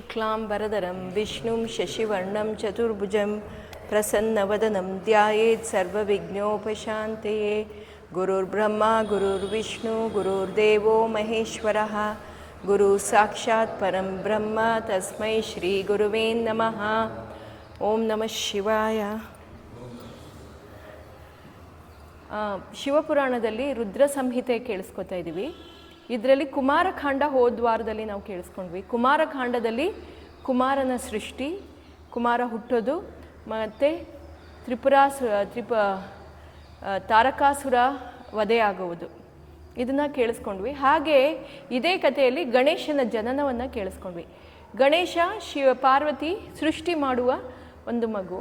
शुक्लांबरधरं विष्णुं शशिवर्णं चतुर्भुजं प्रसन्नवदनं ध्यायेत् सर्वविघ्नोपशान्तये। गुरुर्ब्रह्मा गुरुर्विष्णु गुरुर्देवो महेश्वरः गुरुः साक्षात् परं ब्रह्म तस्मै श्रीगुरुवे नमः। ಓಂ ನಮಃ ಶಿವಾಯ. ಶಿವಪುರಾಣದಲ್ಲಿ ರುದ್ರ ಸಂಹಿತೆ ಕೇಳಿಸ್ಕೊತಾ ಇದ್ದೀವಿ. ಇದರಲ್ಲಿ ಕುಮಾರಕಾಂಡ ಹೋದ ವಾರದಲ್ಲಿ ನಾವು ಕೇಳಿಸ್ಕೊಂಡ್ವಿ. ಕುಮಾರಕಾಂಡದಲ್ಲಿ ಕುಮಾರನ ಸೃಷ್ಟಿ, ಕುಮಾರ ಹುಟ್ಟೋದು ಮತ್ತು ತಾರಕಾಸುರ ವಧೆ ಆಗುವುದು, ಇದನ್ನು ಕೇಳಿಸ್ಕೊಂಡ್ವಿ. ಹಾಗೆ ಇದೇ ಕಥೆಯಲ್ಲಿ ಗಣೇಶನ ಜನನವನ್ನು ಕೇಳಿಸ್ಕೊಂಡ್ವಿ. ಗಣೇಶ ಪಾರ್ವತಿ ಸೃಷ್ಟಿ ಮಾಡುವ ಒಂದು ಮಗು.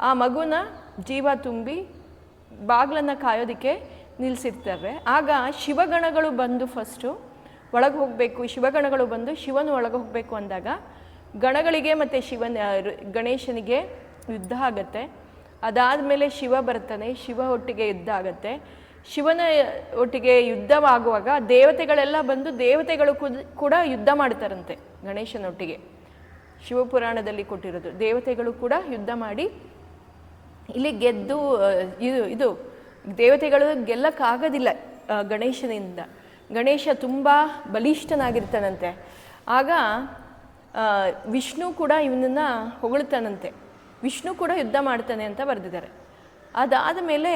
ಆ ಮಗುನ ಜೀವ ತುಂಬಿ ಬಾಗಿಲನ್ನು ಕಾಯೋದಕ್ಕೆ ನಿಲ್ಲಿಸಿರ್ತಾರೆ. ಆಗ ಶಿವಗಣಗಳು ಬಂದು ಫಸ್ಟು ಒಳಗೆ ಹೋಗಬೇಕು, ಶಿವಗಣಗಳು ಬಂದು ಶಿವನು ಒಳಗೆ ಹೋಗಬೇಕು ಅಂದಾಗ ಗಣಗಳಿಗೆ ಮತ್ತು ಗಣೇಶನಿಗೆ ಯುದ್ಧ ಆಗತ್ತೆ. ಅದಾದಮೇಲೆ ಶಿವ ಬರ್ತಾನೆ, ಶಿವ ಒಟ್ಟಿಗೆ ಯುದ್ಧ ಆಗತ್ತೆ. ಶಿವನ ಒಟ್ಟಿಗೆ ಯುದ್ಧವಾಗುವಾಗ ದೇವತೆಗಳೆಲ್ಲ ಬಂದು ದೇವತೆಗಳು ಕೂಡ ಯುದ್ಧ ಮಾಡ್ತಾರಂತೆ ಗಣೇಶನೊಟ್ಟಿಗೆ. ಶಿವಪುರಾಣದಲ್ಲಿ ಕೊಟ್ಟಿರೋದು ದೇವತೆಗಳು ಕೂಡ ಯುದ್ಧ ಮಾಡಿ ಇಲ್ಲಿ ಗೆದ್ದು ಇದು ದೇವತೆಗಳು ಗೆಲ್ಲಕ್ಕಾಗೋದಿಲ್ಲ ಗಣೇಶನಿಂದ. ಗಣೇಶ ತುಂಬ ಬಲಿಷ್ಠನಾಗಿರ್ತಾನಂತೆ. ಆಗ ವಿಷ್ಣು ಕೂಡ ಇವನನ್ನು ಹೊಗಳ್ತಾನಂತೆ. ವಿಷ್ಣು ಕೂಡ ಯುದ್ಧ ಮಾಡ್ತಾನೆ ಅಂತ ಬರೆದಿದ್ದಾರೆ. ಅದಾದ ಮೇಲೆ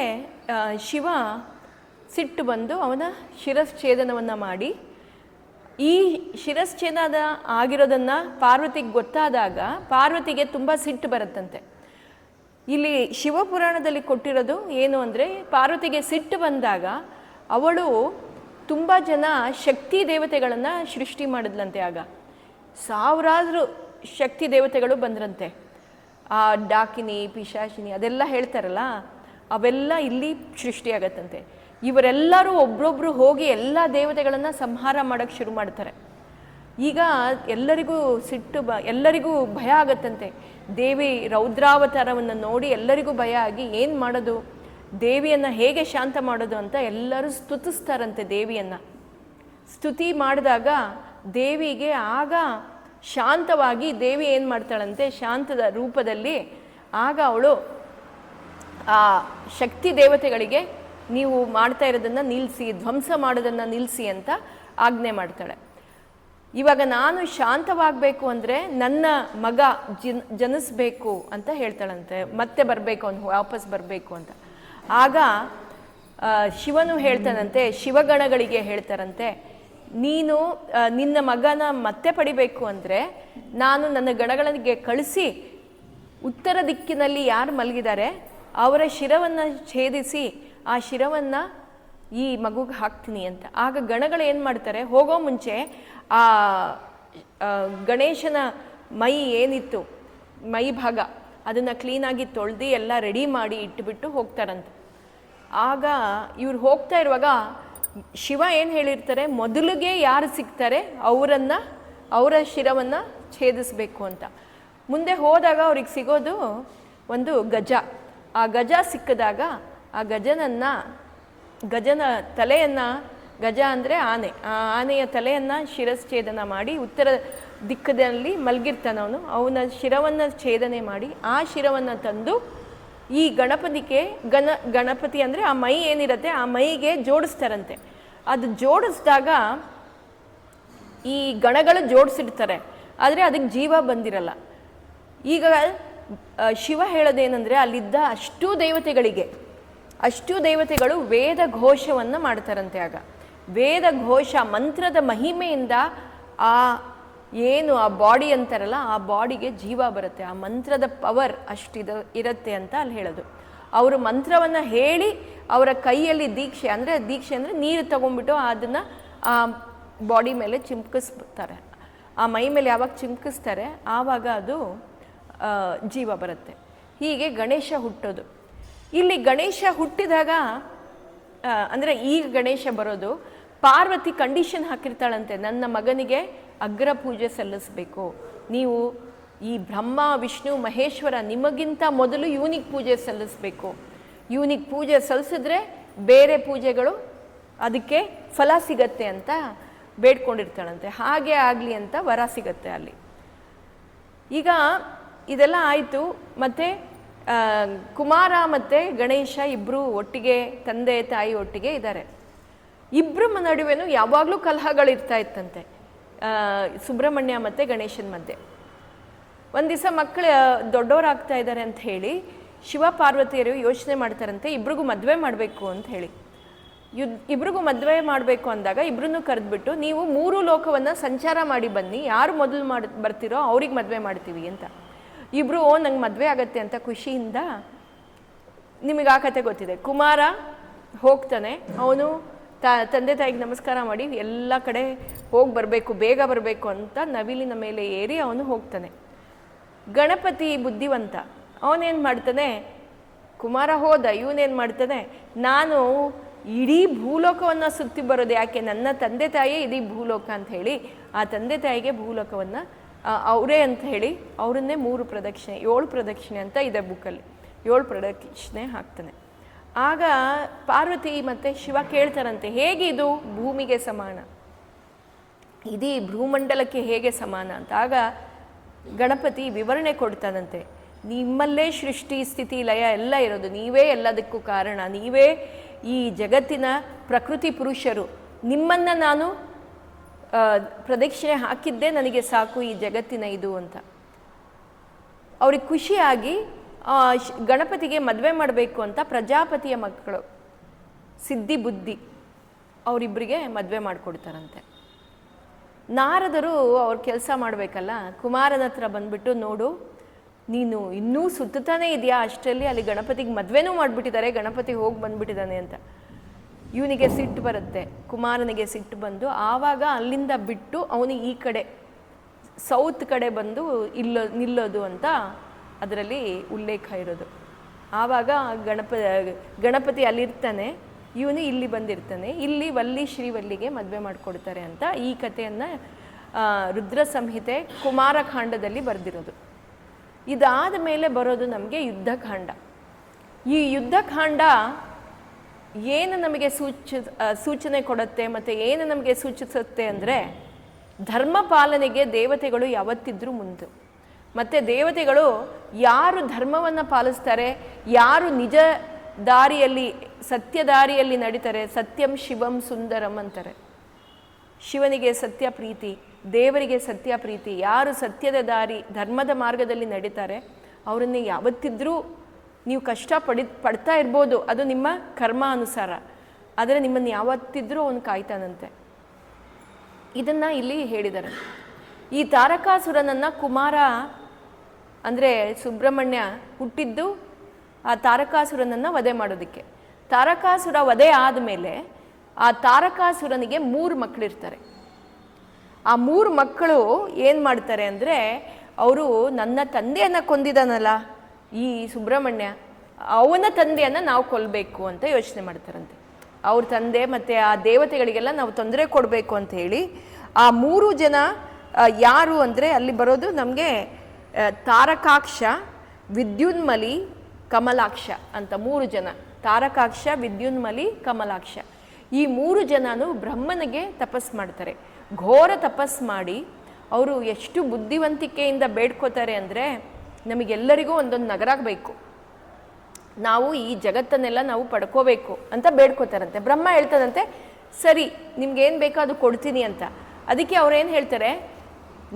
ಶಿವ ಸಿಟ್ಟು ಬಂದು ಅವನ ಶಿರಶ್ಛೇದನವನ್ನು ಮಾಡಿ, ಈ ಶಿರಶ್ಛೇದ ಆಗಿರೋದನ್ನು ಪಾರ್ವತಿಗೆ ಗೊತ್ತಾದಾಗ ಪಾರ್ವತಿಗೆ ತುಂಬ ಸಿಟ್ಟು ಬರುತ್ತಂತೆ. ಇಲ್ಲಿ ಶಿವಪುರಾಣದಲ್ಲಿ ಕೊಟ್ಟಿರೋದು ಏನು ಅಂದರೆ, ಪಾರ್ವತಿಗೆ ಸಿಟ್ಟು ಬಂದಾಗ ಅವಳು ತುಂಬ ಜನ ಶಕ್ತಿ ದೇವತೆಗಳನ್ನು ಸೃಷ್ಟಿ ಮಾಡಿದ್ಲಂತೆ. ಆಗ ಸಾವಿರಾರು ಶಕ್ತಿ ದೇವತೆಗಳು ಬಂದ್ರಂತೆ. ಆ ಡಾಕಿನಿ ಪಿಶಾಚಿನಿ ಅದೆಲ್ಲ ಹೇಳ್ತಾರಲ್ಲ, ಅವೆಲ್ಲ ಇಲ್ಲಿ ಸೃಷ್ಟಿಯಾಗತ್ತಂತೆ. ಇವರೆಲ್ಲರೂ ಒಬ್ರೊಬ್ರು ಹೋಗಿ ಎಲ್ಲ ದೇವತೆಗಳನ್ನು ಸಂಹಾರ ಮಾಡೋಕ್ಕೆ ಶುರು ಮಾಡ್ತಾರೆ. ಈಗ ಎಲ್ಲರಿಗೂ ಎಲ್ಲರಿಗೂ ಭಯ ಆಗತ್ತಂತೆ. ದೇವಿ ರೌದ್ರಾವತಾರವನ್ನು ನೋಡಿ ಎಲ್ಲರಿಗೂ ಭಯ ಆಗಿ ಏನು ಮಾಡೋದು, ದೇವಿಯನ್ನು ಹೇಗೆ ಶಾಂತ ಮಾಡೋದು ಅಂತ ಎಲ್ಲರೂ ಸ್ತುತಿಸ್ತಾರಂತೆ. ದೇವಿಯನ್ನು ಸ್ತುತಿ ಮಾಡಿದಾಗ ದೇವಿಗೆ ಆಗ ಶಾಂತವಾಗಿ ದೇವಿ ಏನು ಮಾಡ್ತಾಳಂತೆ, ಶಾಂತದ ರೂಪದಲ್ಲಿ ಆಗ ಅವಳು ಆ ಶಕ್ತಿ ದೇವತೆಗಳಿಗೆ ನೀವು ಮಾಡ್ತಾ ಇರೋದನ್ನು ನಿಲ್ಲಿಸಿ, ಧ್ವಂಸ ಮಾಡೋದನ್ನು ನಿಲ್ಲಿಸಿ ಅಂತ ಆಜ್ಞೆ ಮಾಡ್ತಾಳೆ. ಇವಾಗ ನಾನು ಶಾಂತವಾಗಬೇಕು ಅಂದರೆ ನನ್ನ ಮಗ ಜನಿಸ್ಬೇಕು ಅಂತ ಹೇಳ್ತಾಳಂತೆ. ಮತ್ತೆ ಬರಬೇಕು, ಅವನು ವಾಪಸ್ ಬರಬೇಕು ಅಂತ. ಆಗ ಶಿವನು ಹೇಳ್ತಾನಂತೆ, ಶಿವಗಣಗಳಿಗೆ ಹೇಳ್ತಾರಂತೆ, ನೀನು ನಿನ್ನ ಮಗನ ಮತ್ತೆ ಪಡಿಬೇಕು ಅಂದರೆ ನಾನು ನನ್ನ ಗಣಗಳಿಗೆ ಕಳಿಸಿ ಉತ್ತರ ದಿಕ್ಕಿನಲ್ಲಿ ಯಾರು ಮಲಗಿದ್ದಾರೆ ಅವರ ಶಿರವನ್ನು ಛೇದಿಸಿ ಆ ಶಿರವನ್ನು ಈ ಮಗುಗೆ ಹಾಕ್ತೀನಿ ಅಂತ. ಆಗ ಗಣಗಳು ಏನು ಮಾಡ್ತಾರೆ, ಹೋಗೋ ಮುಂಚೆ ಆ ಗಣೇಶನ ಮೈ ಏನಿತ್ತು, ಮೈ ಭಾಗ ಅದನ್ನು ಕ್ಲೀನಾಗಿ ತೊಳೆದು ಎಲ್ಲ ರೆಡಿ ಮಾಡಿ ಇಟ್ಟುಬಿಟ್ಟು ಹೋಗ್ತಾರಂತೆ. ಆಗ ಇವ್ರು ಹೋಗ್ತಾ ಇರುವಾಗ ಶಿವ ಏನು ಹೇಳಿರ್ತಾರೆ, ಮೊದಲಿಗೆ ಯಾರು ಸಿಗ್ತಾರೆ ಅವರ ಶಿರವನ್ನು ಛೇದಿಸಬೇಕು ಅಂತ. ಮುಂದೆ ಹೋದಾಗ ಅವ್ರಿಗೆ ಸಿಗೋದು ಒಂದು ಗಜ. ಆ ಗಜ ಸಿಕ್ಕಿದಾಗ ಆ ಗಜನ ತಲೆಯನ್ನು, ಗಜ ಅಂದರೆ ಆನೆ, ಆ ಆನೆಯ ತಲೆಯನ್ನು ಶಿರಶ್ಛೇದನ ಮಾಡಿ ಉತ್ತರ ದಿಕ್ಕದಲ್ಲಿ ಮಲಗಿರ್ತಾನವನು. ಅವನ ಶಿರವನ್ನು ಛೇದನೆ ಮಾಡಿ ಆ ಶಿರವನ್ನು ತಂದು ಈ ಗಣಪತಿ ಅಂದರೆ ಆ ಮೈ ಏನಿರುತ್ತೆ ಆ ಮೈಗೆ ಜೋಡಿಸ್ತಾರಂತೆ. ಅದು ಜೋಡಿಸಿದಾಗ ಈ ಗಣಗಳು ಜೋಡಿಸಿರ್ತಾರೆ, ಆದರೆ ಅದಕ್ಕೆ ಜೀವ ಬಂದಿರಲ್ಲ. ಈಗ ಶಿವ ಹೇಳೋದೇನೆಂದರೆ, ಅಲ್ಲಿದ್ದ ಅಷ್ಟು ದೇವತೆಗಳು ವೇದ ಘೋಷವನ್ನು ಮಾಡ್ತಾರಂತೆ. ಆಗ ವೇದ ಘೋಷ ಮಂತ್ರದ ಮಹಿಮೆಯಿಂದ ಆ ಬಾಡಿ ಅಂತಾರಲ್ಲ ಆ ಬಾಡಿಗೆ ಜೀವ ಬರುತ್ತೆ. ಆ ಮಂತ್ರದ ಪವರ್ ಇರುತ್ತೆ ಅಂತ ಅಲ್ಲಿ ಹೇಳೋದು. ಅವರು ಮಂತ್ರವನ್ನು ಹೇಳಿ ಅವರ ಕೈಯಲ್ಲಿ ದೀಕ್ಷೆ ಅಂದರೆ ನೀರು ತಗೊಂಡ್ಬಿಟ್ಟು ಅದನ್ನು ಆ ಬಾಡಿ ಮೇಲೆ ಚಿಮ್ಕಿಸ್ತಾರೆ. ಆ ಮೈ ಮೇಲೆ ಯಾವಾಗ ಚಿಮ್ಕಿಸ್ತಾರೆ ಆವಾಗ ಅದು ಜೀವ ಬರುತ್ತೆ. ಹೀಗೆ ಗಣೇಶ ಹುಟ್ಟೋದು. ಇಲ್ಲಿ ಗಣೇಶ ಹುಟ್ಟಿದಾಗ ಅಂದರೆ ಈಗ ಗಣೇಶ ಬರೋದು, ಪಾರ್ವತಿ ಕಂಡೀಷನ್ ಹಾಕಿರ್ತಾಳಂತೆ, ನನ್ನ ಮಗನಿಗೆ ಅಗ್ರ ಪೂಜೆ ಸಲ್ಲಿಸಬೇಕು ನೀವು, ಈ ಬ್ರಹ್ಮ ವಿಷ್ಣು ಮಹೇಶ್ವರ ನಿಮಗಿಂತ ಮೊದಲು ಇವನಿಗೆ ಪೂಜೆ ಸಲ್ಲಿಸಬೇಕು. ಇವನಿಗೆ ಪೂಜೆ ಸಲ್ಲಿಸಿದ್ರೆ ಬೇರೆ ಪೂಜೆಗಳು ಅದಕ್ಕೆ ಫಲ ಸಿಗತ್ತೆ ಅಂತ ಬೇಡ್ಕೊಂಡಿರ್ತಾಳಂತೆ. ಹಾಗೆ ಆಗಲಿ ಅಂತ ವರ ಸಿಗತ್ತೆ ಅಲ್ಲಿ. ಈಗ ಇದೆಲ್ಲ ಆಯಿತು. ಮತ್ತು ಕುಮಾರ ಮತ್ತು ಗಣೇಶ ಇಬ್ಬರು ಒಟ್ಟಿಗೆ, ತಂದೆ ತಾಯಿ ಒಟ್ಟಿಗೆ ಇದ್ದಾರೆ. ಇಬ್ಬರ ನಡುವೆನೂ ಯಾವಾಗಲೂ ಕಲಹಗಳಿರ್ತಾ ಇತ್ತಂತೆ ಸುಬ್ರಹ್ಮಣ್ಯ ಮತ್ತು ಗಣೇಶನ ಮಧ್ಯೆ. ಒಂದು ದಿವಸ ಮಕ್ಕಳು ದೊಡ್ಡವರಾಗ್ತಾ ಇದ್ದಾರೆ ಅಂತ ಹೇಳಿ ಶಿವ ಪಾರ್ವತಿಯರು ಯೋಚನೆ ಮಾಡ್ತಾರಂತೆ ಇಬ್ರಿಗೂ ಮದುವೆ ಮಾಡಬೇಕು ಅಂತ ಹೇಳಿ. ಇಬ್ರಿಗೂ ಮದುವೆ ಮಾಡಬೇಕು ಅಂದಾಗ ಇಬ್ಬರನ್ನೂ ಕರೆದ್ಬಿಟ್ಟು, ನೀವು 3 ಲೋಕವನ್ನು ಸಂಚಾರ ಮಾಡಿ ಬನ್ನಿ, ಯಾರು ಮೊದಲು ಬರ್ತಿರೋ ಅವ್ರಿಗೆ ಮದುವೆ ಮಾಡ್ತೀವಿ ಅಂತ. ಇಬ್ಬರು ನಂಗೆ ಮದುವೆ ಆಗತ್ತೆ ಅಂತ ಖುಷಿಯಿಂದ, ನಿಮಗೆ ಆ ಕತೆ ಗೊತ್ತಿದೆ. ಕುಮಾರ ಹೋಗ್ತಾನೆ, ಅವನು ತಂದೆ ತಾಯಿಗೆ ನಮಸ್ಕಾರ ಮಾಡಿ ಎಲ್ಲ ಕಡೆ ಹೋಗಿ ಬರಬೇಕು, ಬೇಗ ಬರಬೇಕು ಅಂತ ನವಿಲಿನ ಮೇಲೆ ಏರಿ ಅವನು ಹೋಗ್ತಾನೆ. ಗಣಪತಿ ಬುದ್ಧಿವಂತ, ಅವನೇನು ಮಾಡ್ತಾನೆ, ಕುಮಾರ ಹೋದ, ಇವನೇನು ಮಾಡ್ತಾನೆ, ನಾನು ಇಡೀ ಭೂಲೋಕವನ್ನು ಸುತ್ತಿ ಬರೋದು ಯಾಕೆ, ನನ್ನ ತಂದೆ ತಾಯಿಯೇ ಇಡೀ ಭೂಲೋಕ ಅಂತ ಹೇಳಿ ಆ ತಂದೆ ತಾಯಿಗೆ ಭೂಲೋಕವನ್ನು ಅವರೇ ಅಂತ ಹೇಳಿ ಅವರನ್ನೇ 3 ಪ್ರದಕ್ಷಿಣೆ 7 ಪ್ರದಕ್ಷಿಣೆ ಅಂತ ಇದೆ ಬುಕ್ಕಲ್ಲಿ, 7 ಪ್ರದಕ್ಷಿಣೆ ಹಾಕ್ತಾನೆ. ಆಗ ಪಾರ್ವತಿ ಮತ್ತು ಶಿವ ಕೇಳ್ತಾರಂತೆ, ಹೇಗೆ ಇದು ಭೂಮಿಗೆ ಸಮಾನ, ಇಡೀ ಭೂಮಂಡಲಕ್ಕೆ ಹೇಗೆ ಸಮಾನ ಅಂತ. ಆಗ ಗಣಪತಿ ವಿವರಣೆ ಕೊಡ್ತಾನಂತೆ, ನಿಮ್ಮಲ್ಲೇ ಸೃಷ್ಟಿ ಸ್ಥಿತಿ ಲಯ ಎಲ್ಲ ಇರೋದು, ನೀವೇ ಎಲ್ಲದಕ್ಕೂ ಕಾರಣ, ನೀವೇ ಈ ಜಗತ್ತಿನ ಪ್ರಕೃತಿ ಪುರುಷರು, ನಿಮ್ಮನ್ನು ನಾನು ಪ್ರದಕ್ಷಿಣೆ ಹಾಕಿದ್ದೇ ನನಗೆ ಸಾಕು ಈ ಜಗತ್ತಿನ ಇದು ಅಂತ. ಅವ್ರಿಗೆ ಖುಷಿಯಾಗಿ ಗಣಪತಿಗೆ ಮದುವೆ ಮಾಡಬೇಕು ಅಂತ ಪ್ರಜಾಪತಿಯ ಮಕ್ಕಳು ಸಿದ್ಧಿ ಬುದ್ಧಿ ಅವರಿಬ್ಬರಿಗೆ ಮದುವೆ ಮಾಡಿಕೊಡ್ತಾರಂತೆ. ನಾರದರು ಅವ್ರ ಕೆಲಸ ಮಾಡಬೇಕಲ್ಲ, ಕುಮಾರನ ಹತ್ರ ಬಂದ್ಬಿಟ್ಟು, ನೋಡು ನೀನು ಇನ್ನೂ ಸುತ್ತಾನೇ ಇದೆಯಾ, ಅಷ್ಟರಲ್ಲಿ ಅಲ್ಲಿ ಗಣಪತಿಗೆ ಮದುವೆನೂ ಮಾಡಿಬಿಟ್ಟಿದ್ದಾರೆ, ಗಣಪತಿ ಹೋಗಿ ಬಂದ್ಬಿಟ್ಟಿದ್ದಾನೆ ಅಂತ. ಇವನಿಗೆ ಸಿಟ್ಟು ಬರುತ್ತೆ, ಕುಮಾರನಿಗೆ ಸಿಟ್ಟು ಬಂದು ಆವಾಗ ಅಲ್ಲಿಂದ ಬಿಟ್ಟು ಅವನಿಗೆ ಈ ಕಡೆ ಸೌತ್ ಕಡೆ ಬಂದು ನಿಲ್ಲೋದು ಅಂತ ಅದರಲ್ಲಿ ಉಲ್ಲೇಖ ಇರೋದು. ಆವಾಗ ಗಣಪತಿ ಅಲ್ಲಿರ್ತಾನೆ, ಇವನು ಇಲ್ಲಿ ಬಂದಿರ್ತಾನೆ, ಇಲ್ಲಿ ವಲ್ಲಿ ಶ್ರೀವಲ್ಲಿಗೆ ಮದುವೆ ಮಾಡಿಕೊಡ್ತಾರೆ ಅಂತ ಈ ಕಥೆಯನ್ನು ರುದ್ರ ಸಂಹಿತೆ ಕುಮಾರಕಾಂಡದಲ್ಲಿ ಬರೆದಿರೋದು. ಇದಾದ ಮೇಲೆ ಬರೋದು ನಮಗೆ ಯುದ್ಧಕಾಂಡ. ಈ ಯುದ್ಧಕಾಂಡ ಏನು ನಮಗೆ ಸೂಚನೆ ಕೊಡುತ್ತೆ ಮತ್ತು ಏನು ನಮಗೆ ಸೂಚಿಸುತ್ತೆ ಅಂದರೆ, ಧರ್ಮ ಪಾಲನೆಗೆ ದೇವತೆಗಳು ಯಾವತ್ತಿದ್ರೂ ಮುಂದೆ. ಮತ್ತು ದೇವತೆಗಳು ಯಾರು ಧರ್ಮವನ್ನು ಪಾಲಿಸ್ತಾರೆ, ಯಾರು ನಿಜ ದಾರಿಯಲ್ಲಿ ಸತ್ಯ ದಾರಿಯಲ್ಲಿ ನಡೀತಾರೆ, ಸತ್ಯಂ ಶಿವಂ ಸುಂದರಂ ಅಂತಾರೆ. ಶಿವನಿಗೆ ಸತ್ಯ ಪ್ರೀತಿ, ದೇವರಿಗೆ ಸತ್ಯ ಪ್ರೀತಿ. ಯಾರು ಸತ್ಯದ ದಾರಿ ಧರ್ಮದ ಮಾರ್ಗದಲ್ಲಿ ನಡೀತಾರೆ ಅವರನ್ನೇ ಯಾವತ್ತಿದ್ರೂ ನೀವು ಕಷ್ಟ ಪಡ್ತಾ ಇರ್ಬೋದು, ಅದು ನಿಮ್ಮ ಕರ್ಮ ಅನುಸಾರ, ಆದರೆ ನಿಮ್ಮನ್ನು ಯಾವತ್ತಿದ್ರೂ ಅವನು ಕಾಯ್ತಾನಂತೆ. ಇದನ್ನು ಇಲ್ಲಿ ಹೇಳಿದ್ದಾರೆ. ಈ ತಾರಕಾಸುರನನ್ನು ಕುಮಾರ ಅಂದರೆ ಸುಬ್ರಹ್ಮಣ್ಯ ಹುಟ್ಟಿದ್ದು ಆ ತಾರಕಾಸುರನನ್ನು ವಧೆ ಮಾಡೋದಕ್ಕೆ. ತಾರಕಾಸುರ ವಧೆ ಆದಮೇಲೆ ಆ ತಾರಕಾಸುರನಿಗೆ 3 ಮಕ್ಕಳಿರ್ತಾರೆ. ಆ 3 ಮಕ್ಕಳು ಏನು ಮಾಡ್ತಾರೆ ಅಂದರೆ, ಅವರು ನನ್ನ ತಂದೆಯನ್ನು ಕೊಂದಿದ್ದಾನಲ್ಲ ಈ ಸುಬ್ರಹ್ಮಣ್ಯ, ಅವನ ತಂದೆಯನ್ನು ನಾವು ಕೊಲ್ಲಬೇಕು ಅಂತ ಯೋಚನೆ ಮಾಡ್ತಾರಂತೆ. ಅವ್ರ ತಂದೆ ಮತ್ತು ಆ ದೇವತೆಗಳಿಗೆಲ್ಲ ನಾವು ತೊಂದರೆ ಕೊಡಬೇಕು ಅಂತ ಹೇಳಿ ಆ 3 ಜನ ಯಾರು ಅಂದರೆ, ಅಲ್ಲಿ ಬರೋದು ನಮಗೆ ತಾರಕಾಕ್ಷ, ವಿದ್ಯುನ್ಮಲಿ, ಕಮಲಾಕ್ಷ ಅಂತ 3 ಜನ. ತಾರಕಾಕ್ಷ, ವಿದ್ಯುನ್ಮಲಿ, ಕಮಲಾಕ್ಷ ಈ 3 ಜನನು ಬ್ರಹ್ಮನಿಗೆ ತಪಸ್ಸು ಮಾಡ್ತಾರೆ. ಘೋರ ತಪಸ್ಸು ಮಾಡಿ ಅವರು ಎಷ್ಟು ಬುದ್ಧಿವಂತಿಕೆಯಿಂದ ಬೇಡ್ಕೋತಾರೆ ಅಂದರೆ, ನಮಗೆಲ್ಲರಿಗೂ ಒಂದೊಂದು ನಗರ ಬೇಕು, ನಾವು ಈ ಜಗತ್ತನ್ನೆಲ್ಲ ನಾವು ಪಡ್ಕೋಬೇಕು ಅಂತ ಬೇಡ್ಕೋತಾರಂತೆ. ಬ್ರಹ್ಮ ಹೇಳ್ತಾರಂತೆ, ಸರಿ ನಿಮ್ಗೇನು ಬೇಕೋ ಅದು ಕೊಡ್ತೀನಿ ಅಂತ. ಅದಕ್ಕೆ ಅವ್ರೇನು ಹೇಳ್ತಾರೆ,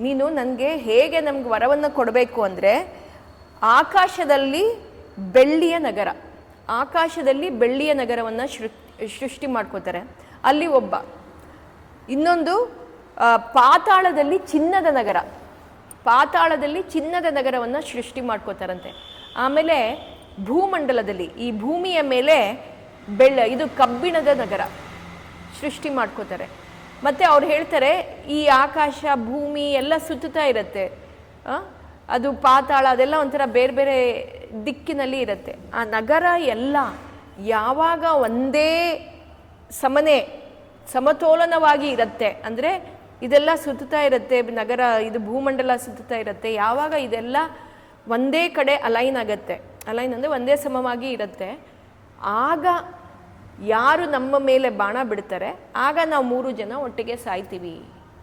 ನೀನು ನನಗೆ ಹೇಗೆ ನಮ್ಗೆ ವರವನ್ನು ಕೊಡಬೇಕು ಅಂದರೆ, ಆಕಾಶದಲ್ಲಿ ಬೆಳ್ಳಿಯ ನಗರ, ಆಕಾಶದಲ್ಲಿ ಬೆಳ್ಳಿಯ ನಗರವನ್ನು ಸೃಷ್ಟಿ ಮಾಡ್ಕೋತಾರೆ, ಅಲ್ಲಿ ಒಬ್ಬ. ಇನ್ನೊಂದು ಪಾತಾಳದಲ್ಲಿ ಚಿನ್ನದ ನಗರ, ಪಾತಾಳದಲ್ಲಿ ಚಿನ್ನದ ನಗರವನ್ನು ಸೃಷ್ಟಿ ಮಾಡ್ಕೋತಾರಂತೆ. ಆಮೇಲೆ ಭೂಮಂಡಲದಲ್ಲಿ ಈ ಭೂಮಿಯ ಮೇಲೆ ಇದು ಕಬ್ಬಿಣದ ನಗರ ಸೃಷ್ಟಿ ಮಾಡ್ಕೋತಾರೆ. ಮತ್ತು ಅವ್ರು ಹೇಳ್ತಾರೆ, ಈ ಆಕಾಶ ಭೂಮಿ ಎಲ್ಲ ಸುತ್ತುತ್ತಾ ಇರುತ್ತೆ, ಅದು ಪಾತಾಳ ಅದೆಲ್ಲ ಒಂಥರ ಬೇರೆ ಬೇರೆ ದಿಕ್ಕಿನಲ್ಲಿ ಇರುತ್ತೆ. ಆ ನಗರ ಎಲ್ಲ ಯಾವಾಗ ಒಂದೇ ಸಮತೋಲನವಾಗಿ ಇರುತ್ತೆ ಅಂದರೆ, ಇದೆಲ್ಲ ಸುತ್ತುತ್ತಾ ಇರುತ್ತೆ ನಗರ, ಇದು ಭೂಮಂಡಲ ಸುತ್ತುತ್ತಾ ಇರುತ್ತೆ. ಯಾವಾಗ ಇದೆಲ್ಲ ಒಂದೇ ಕಡೆ ಅಲೈನ್ ಆಗುತ್ತೆ, ಅಲೈನ್ ಅಂದರೆ ಒಂದೇ ಸಮವಾಗಿ ಇರುತ್ತೆ, ಆಗ ಯಾರು ನಮ್ಮ ಮೇಲೆ ಬಾಣ ಬಿಡ್ತಾರೆ ಆಗ ನಾವು 3 ಜನ ಒಟ್ಟಿಗೆ ಸಾಯ್ತೀವಿ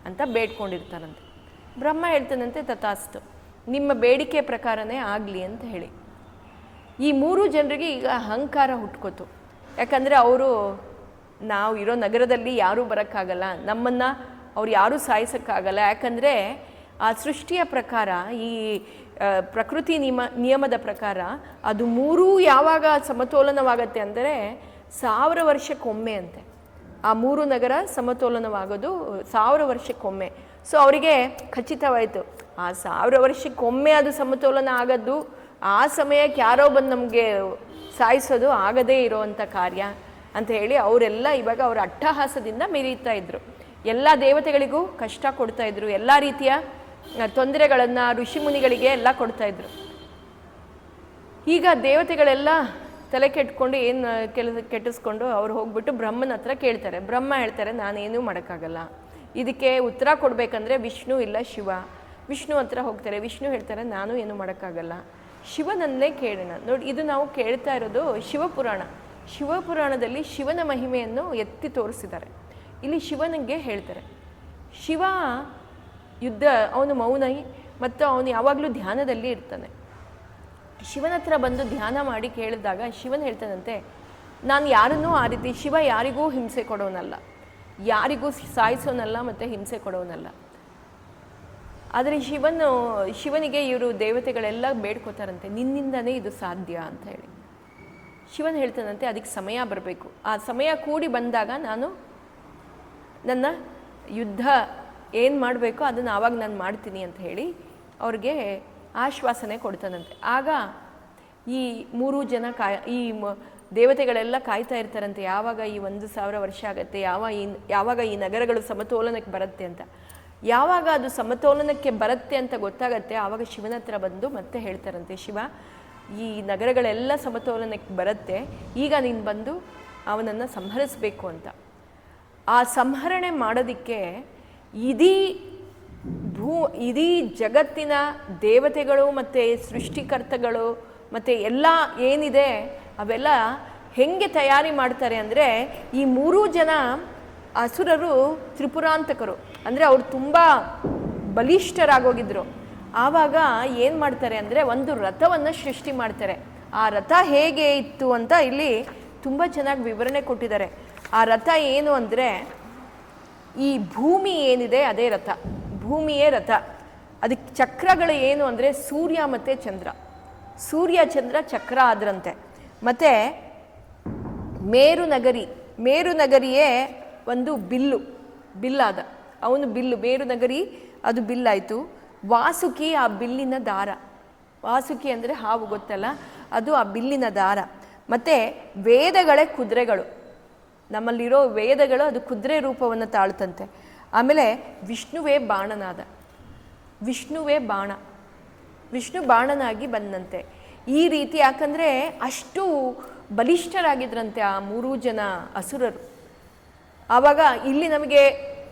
ಅಂತ ಬೇಡ್ಕೊಂಡಿರ್ತಾರಂತೆ. ಬ್ರಹ್ಮ ಹೇಳ್ತಾನಂತೆ, ತಥಾಸ್ತು, ನಿಮ್ಮ ಬೇಡಿಕೆ ಪ್ರಕಾರನೇ ಆಗಲಿ ಅಂತ ಹೇಳಿ. ಈ 3 ಜನರಿಗೆ ಈಗ ಅಹಂಕಾರ ಹುಟ್ಕೋತು. ಯಾಕಂದರೆ ಅವರು ನಾವು ಇರೋ ನಗರದಲ್ಲಿ ಯಾರೂ ಬರೋಕ್ಕಾಗಲ್ಲ, ನಮ್ಮನ್ನು ಅವ್ರು ಯಾರೂ ಸಾಯಿಸೋಕ್ಕಾಗಲ್ಲ. ಯಾಕಂದರೆ ಆ ಸೃಷ್ಟಿಯ ಪ್ರಕಾರ, ಈ ಪ್ರಕೃತಿ ನಿಯಮದ ಪ್ರಕಾರ ಅದು 3 ಯಾವಾಗ ಸಮತೋಲನವಾಗತ್ತೆ ಅಂದರೆ 1000 ವರ್ಷಕ್ಕೊಮ್ಮೆ ಅಂತೆ. ಆ 3 ನಗರ ಸಮತೋಲನವಾಗೋದು 1000 ವರ್ಷಕ್ಕೊಮ್ಮೆ. ಸೊ ಅವರಿಗೆ ಖಚಿತವಾಯಿತು, ಆ 1000 ವರ್ಷಕ್ಕೊಮ್ಮೆ ಅದು ಸಮತೋಲನ ಆಗೋದು, ಆ ಸಮಯಕ್ಕೆ ಯಾರೋ ಬಂದು ನಮಗೆ ಸಾಯಿಸೋದು ಆಗದೇ ಇರೋವಂಥ ಕಾರ್ಯ ಅಂತ ಹೇಳಿ ಅವರೆಲ್ಲ ಇವಾಗ ಅವರ ಅಟ್ಟಹಾಸದಿಂದ ಮೆರೀತಾ ಇದ್ದರು. ಎಲ್ಲ ದೇವತೆಗಳಿಗೂ ಕಷ್ಟ ಕೊಡ್ತಾಯಿದ್ರು, ಎಲ್ಲ ರೀತಿಯ ತೊಂದರೆಗಳನ್ನು ಋಷಿಮುನಿಗಳಿಗೆ ಎಲ್ಲ ಕೊಡ್ತಾಯಿದ್ರು. ಈಗ ದೇವತೆಗಳೆಲ್ಲ ತಲೆ ಕೆಟ್ಕೊಂಡು ಏನು ಕೆಟ್ಟಿಸ್ಕೊಂಡು ಅವ್ರು ಹೋಗ್ಬಿಟ್ಟು ಬ್ರಹ್ಮನ ಹತ್ರ ಕೇಳ್ತಾರೆ. ಬ್ರಹ್ಮ ಹೇಳ್ತಾರೆ, ನಾನೇನೂ ಮಾಡೋಕ್ಕಾಗಲ್ಲ, ಇದಕ್ಕೆ ಉತ್ತರ ಕೊಡಬೇಕಂದ್ರೆ ವಿಷ್ಣು ಇಲ್ಲ ಶಿವ. ವಿಷ್ಣು ಹತ್ರ ಹೋಗ್ತಾರೆ, ವಿಷ್ಣು ಹೇಳ್ತಾರೆ, ನಾನು ಏನೂ ಮಾಡೋಕ್ಕಾಗಲ್ಲ, ಶಿವನನ್ನೇ ಕೇಳೋಣ. ನೋಡಿ, ಇದು ನಾವು ಕೇಳ್ತಾ ಇರೋದು ಶಿವಪುರಾಣ. ಶಿವಪುರಾಣದಲ್ಲಿ ಶಿವನ ಮಹಿಮೆಯನ್ನು ಎತ್ತಿ ತೋರಿಸಿದ್ದಾರೆ. ಇಲ್ಲಿ ಶಿವನಿಗೆ ಹೇಳ್ತಾರೆ, ಶಿವ ಯುದ್ಧ, ಅವನು ಮೌನಿ ಮತ್ತು ಅವನು ಯಾವಾಗಲೂ ಧ್ಯಾನದಲ್ಲಿ ಇರ್ತಾನೆ. ಶಿವನ ಹತ್ರ ಬಂದು ಧ್ಯಾನ ಮಾಡಿ ಕೇಳಿದಾಗ ಶಿವನ್ ಹೇಳ್ತಾನಂತೆ, ನಾನು ಯಾರನ್ನೂ ಆ ರೀತಿ, ಶಿವ ಯಾರಿಗೂ ಹಿಂಸೆ ಕೊಡೋನಲ್ಲ, ಯಾರಿಗೂ ಸಾಯಿಸೋನಲ್ಲ ಮತ್ತು ಹಿಂಸೆ ಕೊಡೋನಲ್ಲ. ಆದರೆ ಶಿವನಿಗೆ ಇವರು ದೇವತೆಗಳೆಲ್ಲ ಬೇಡ್ಕೋತಾರಂತೆ, ನಿನ್ನಿಂದನೇ ಇದು ಸಾಧ್ಯ ಅಂತ ಹೇಳಿ. ಶಿವನ್ ಹೇಳ್ತಾನಂತೆ, ಅದಕ್ಕೆ ಸಮಯ ಬರಬೇಕು, ಆ ಸಮಯ ಕೂಡಿ ಬಂದಾಗ ನಾನು ನನ್ನ ಯುದ್ಧ ಏನು ಮಾಡಬೇಕೋ ಅದನ್ನು ಆವಾಗ ನಾನು ಮಾಡ್ತೀನಿ ಅಂತ ಹೇಳಿ ಅವ್ರಿಗೆ ಆಶ್ವಾಸನೆ ಕೊಡ್ತಾನಂತೆ. ಆಗ ಈ 3 ಜನ ದೇವತೆಗಳೆಲ್ಲ ಕಾಯ್ತಾ ಇರ್ತಾರಂತೆ, ಯಾವಾಗ ಈ 1000 ವರ್ಷ ಆಗುತ್ತೆ, ಯಾವಾಗ ಈ ನಗರಗಳು ಸಮತೋಲನಕ್ಕೆ ಬರುತ್ತೆ ಅಂತ. ಯಾವಾಗ ಅದು ಸಮತೋಲನಕ್ಕೆ ಬರುತ್ತೆ ಅಂತ ಗೊತ್ತಾಗತ್ತೆ, ಆವಾಗ ಶಿವನ ಹತ್ರ ಬಂದು ಮತ್ತೆ ಹೇಳ್ತಾರಂತೆ, ಶಿವ, ಈ ನಗರಗಳೆಲ್ಲ ಸಮತೋಲನಕ್ಕೆ ಬರುತ್ತೆ, ಈಗ ನೀನು ಬಂದು ಅವನನ್ನು ಸಂಹರಿಸಬೇಕು ಅಂತ. ಆ ಸಂಹರಣೆ ಮಾಡೋದಕ್ಕೆ ಇಡೀ ಜಗತ್ತಿನ ದೇವತೆಗಳು ಮತ್ತು ಸೃಷ್ಟಿಕರ್ತಗಳು ಮತ್ತು ಎಲ್ಲ ಏನಿದೆ ಅವೆಲ್ಲ ಹೆಂಗೆ ತಯಾರಿ ಮಾಡ್ತಾರೆ ಅಂದರೆ, ಈ 3 ಜನ ಅಸುರರು ತ್ರಿಪುರಾಂತಕರು, ಅಂದರೆ ಅವ್ರು ತುಂಬ ಬಲಿಷ್ಠರಾಗೋಗಿದ್ರು. ಆವಾಗ ಏನು ಮಾಡ್ತಾರೆ ಅಂದರೆ, ಒಂದು ರಥವನ್ನು ಸೃಷ್ಟಿ ಮಾಡ್ತಾರೆ. ಆ ರಥ ಹೇಗೆ ಇತ್ತು ಅಂತ ಇಲ್ಲಿ ತುಂಬ ಚೆನ್ನಾಗಿ ವಿವರಣೆ ಕೊಟ್ಟಿದ್ದಾರೆ. ಆ ರಥ ಏನು ಅಂದರೆ, ಈ ಭೂಮಿ ಏನಿದೆ ಅದೇ ರಥ, ಭೂಮಿಯೇ ರಥ. ಅದಕ್ಕೆ ಚಕ್ರಗಳು ಏನು ಅಂದರೆ ಸೂರ್ಯ ಮತ್ತು ಚಂದ್ರ, ಸೂರ್ಯ ಚಂದ್ರ ಚಕ್ರ ಆದ್ರಂತೆ. ಮತ್ತು ಮೇರುನಗರಿಯೇ ಒಂದು ಬಿಲ್ಲಾದ, ಅವನು ಬಿಲ್ಲು, ಮೇರುನಗರಿ ಅದು ಬಿಲ್ಲಾಯಿತು. ವಾಸುಕಿ ಆ ಬಿಲ್ಲಿನ ದಾರ, ವಾಸುಕಿ ಅಂದರೆ ಹಾವು ಗೊತ್ತಲ್ಲ, ಅದು ಆ ಬಿಲ್ಲಿನ ದಾರ. ಮತ್ತು ವೇದಗಳೇ ಕುದುರೆಗಳು, ನಮ್ಮಲ್ಲಿರೋ ವೇದಗಳು ಅದು ಕುದುರೆ ರೂಪವನ್ನು ತಾಳ್ತಂತೆ. ಆಮೇಲೆ ವಿಷ್ಣುವೇ ಬಾಣನಾದ, ವಿಷ್ಣು ಬಾಣನಾಗಿ ಬಂದಂತೆ. ಈ ರೀತಿ, ಯಾಕಂದರೆ ಅಷ್ಟು ಬಲಿಷ್ಠರಾಗಿದ್ರಂತೆ ಆ 3 ಜನ ಅಸುರರು. ಆವಾಗ ಇಲ್ಲಿ ನಮಗೆ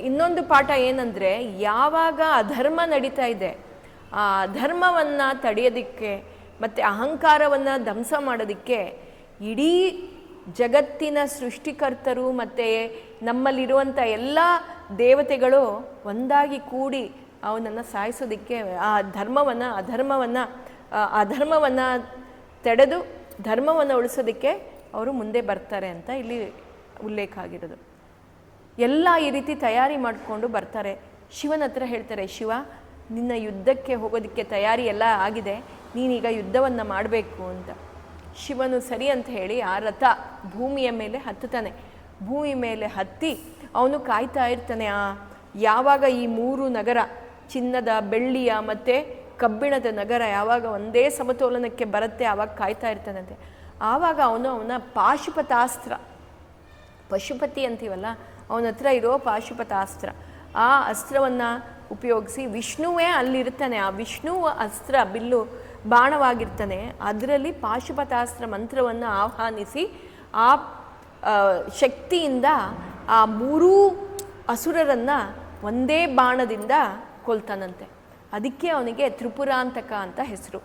ಇನ್ನೊಂದು ಪಾಠ ಏನಂದರೆ, ಯಾವಾಗ ಅಧರ್ಮ ನಡೀತಾ ಇದೆ, ಆ ಅಧರ್ಮವನ್ನು ತಡೆಯೋದಕ್ಕೆ ಮತ್ತು ಅಹಂಕಾರವನ್ನು ಧ್ವಂಸ ಮಾಡೋದಕ್ಕೆ ಇಡೀ ಜಗತ್ತಿನ ಸೃಷ್ಟಿಕರ್ತರು ಮತ್ತು ನಮ್ಮಲ್ಲಿರುವಂಥ ಎಲ್ಲ ದೇವತೆಗಳು ಒಂದಾಗಿ ಕೂಡಿ ಅವನನ್ನು ಸಾಯಿಸೋದಕ್ಕೆ, ಆ ಅಧರ್ಮವನ್ನು ತಡೆದು ಧರ್ಮವನ್ನು ಉಳಿಸೋದಕ್ಕೆ ಅವರು ಮುಂದೆ ಬರ್ತಾರೆ ಅಂತ ಇಲ್ಲಿ ಉಲ್ಲೇಖ ಆಗಿರೋದು. ಎಲ್ಲ ಈ ರೀತಿ ತಯಾರಿ ಮಾಡಿಕೊಂಡು ಬರ್ತಾರೆ. ಶಿವನ ಹತ್ರ ಹೇಳ್ತಾರೆ, ಶಿವ, ನಿನ್ನ ಯುದ್ಧಕ್ಕೆ ಹೋಗೋದಕ್ಕೆ ತಯಾರಿ ಎಲ್ಲ ಆಗಿದೆ, ನೀನೀಗ ಯುದ್ಧವನ್ನು ಮಾಡಬೇಕು ಅಂತ. ಶಿವನು ಸರಿ ಅಂತ ಹೇಳಿ ಆ ರಥ ಭೂಮಿಯ ಮೇಲೆ ಹತ್ತುತ್ತಾನೆ. ಭೂಮಿ ಮೇಲೆ ಹತ್ತಿ ಅವನು ಕಾಯ್ತಾ ಇರ್ತಾನೆ. ಯಾವಾಗ ಈ 3 ನಗರ, ಚಿನ್ನದ, ಬೆಳ್ಳಿಯ ಮತ್ತು ಕಬ್ಬಿಣದ ನಗರ ಯಾವಾಗ ಒಂದೇ ಸಮತೋಲನಕ್ಕೆ ಬರುತ್ತೆ, ಆವಾಗ ಕಾಯ್ತಾ ಇರ್ತಾನಂತೆ. ಆವಾಗ ಅವನ ಪಾಶುಪತಾಸ್ತ್ರ, ಪಶುಪತಿ ಅಂತೀವಲ್ಲ, ಅವನ ಹತ್ರ ಇರೋ ಪಾಶುಪತಾಸ್ತ್ರ, ಆ ಅಸ್ತ್ರವನ್ನು ಉಪಯೋಗಿಸಿ ವಿಷ್ಣುವೇ ಅಲ್ಲಿರ್ತಾನೆ. ಆ ವಿಷ್ಣು ಅಸ್ತ್ರ, ಬಿಲ್ಲು ಬಾಣವಾಗಿರ್ತಾನೆ. ಅದರಲ್ಲಿ ಪಾಶುಪತಾಸ್ತ್ರ ಮಂತ್ರವನ್ನು ಆಹ್ವಾನಿಸಿ ಆ ಶಕ್ತಿಯಿಂದ ಆ 3 ಅಸುರರನ್ನು ಒಂದೇ ಬಾಣದಿಂದ ಕೊಲ್ತಾನಂತೆ. ಅದಕ್ಕೆ ಅವನಿಗೆ ತ್ರಿಪುರಾಂತಕ ಅಂತ ಹೆಸರು.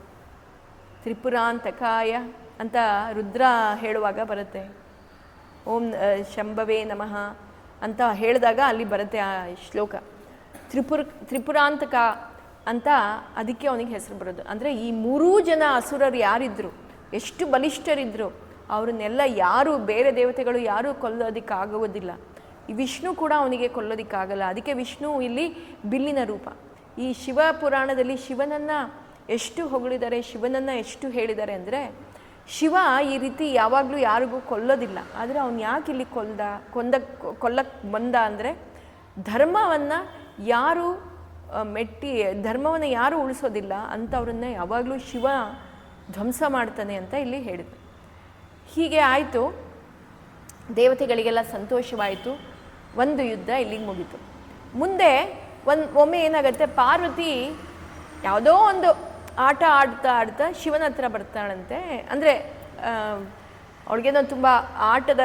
ತ್ರಿಪುರಾಂತಕಾಯ ಅಂತ ರುದ್ರ ಹೇಳುವಾಗ ಬರುತ್ತೆ. ಓಂ ಶಂಭವೇ ನಮಃ ಅಂತ ಹೇಳಿದಾಗ ಅಲ್ಲಿ ಬರುತ್ತೆ ಆ ಶ್ಲೋಕ. ತ್ರಿಪುರಾಂತಕ ಅಂತ ಅದಕ್ಕೆ ಅವನಿಗೆ ಹೆಸರು ಬರೋದು. ಅಂದರೆ ಈ ಮೂರೂ ಜನ ಅಸುರರು ಯಾರಿದ್ರು, ಎಷ್ಟು ಬಲಿಷ್ಠರಿದ್ರು, ಅವ್ರನ್ನೆಲ್ಲ ಯಾರು ಬೇರೆ ದೇವತೆಗಳು ಯಾರೂ ಕೊಲ್ಲೋದಕ್ಕಾಗುವುದಿಲ್ಲ. ಈ ವಿಷ್ಣು ಕೂಡ ಅವನಿಗೆ ಕೊಲ್ಲೋದಕ್ಕಾಗಲ್ಲ. ಅದಕ್ಕೆ ವಿಷ್ಣು ಇಲ್ಲಿ ಬಿಲ್ಲಿನ ರೂಪ. ಈ ಶಿವ ಪುರಾಣದಲ್ಲಿ ಶಿವನನ್ನು ಎಷ್ಟು ಹೊಗಳಿದ್ದಾರೆ, ಶಿವನನ್ನು ಎಷ್ಟು ಹೇಳಿದ್ದಾರೆ ಅಂದರೆ, ಶಿವ ಈ ರೀತಿ ಯಾವಾಗಲೂ ಯಾರಿಗೂ ಕೊಲ್ಲೋದಿಲ್ಲ. ಆದರೆ ಅವನು ಯಾಕೆ ಇಲ್ಲಿ ಕೊಲ್ಲಕ್ಕೆ ಬಂದ ಅಂದರೆ, ಧರ್ಮವನ್ನು ಯಾರು ಧರ್ಮವನ್ನು ಯಾರು ಉಳಿಸೋದಿಲ್ಲ ಅಂಥವ್ರನ್ನ ಯಾವಾಗಲೂ ಶಿವ ಧ್ವಂಸ ಮಾಡ್ತಾನೆ ಅಂತ ಇಲ್ಲಿ ಹೇಳಿದ್ರು. ಹೀಗೆ ಆಯಿತು, ದೇವತೆಗಳಿಗೆಲ್ಲ ಸಂತೋಷವಾಯಿತು. ಒಂದು ಯುದ್ಧ ಇಲ್ಲಿಗೆ ಮುಗೀತು. ಮುಂದೆ ಒಮ್ಮೆ ಏನಾಗುತ್ತೆ, ಪಾರ್ವತಿ ಯಾವುದೋ ಒಂದು ಆಟ ಆಡ್ತಾ ಶಿವನ ಹತ್ರ ಬರ್ತಾಳಂತೆ. ಅಂದರೆ ಅವಳಿಗೇನೋ ತುಂಬ ಆಟದ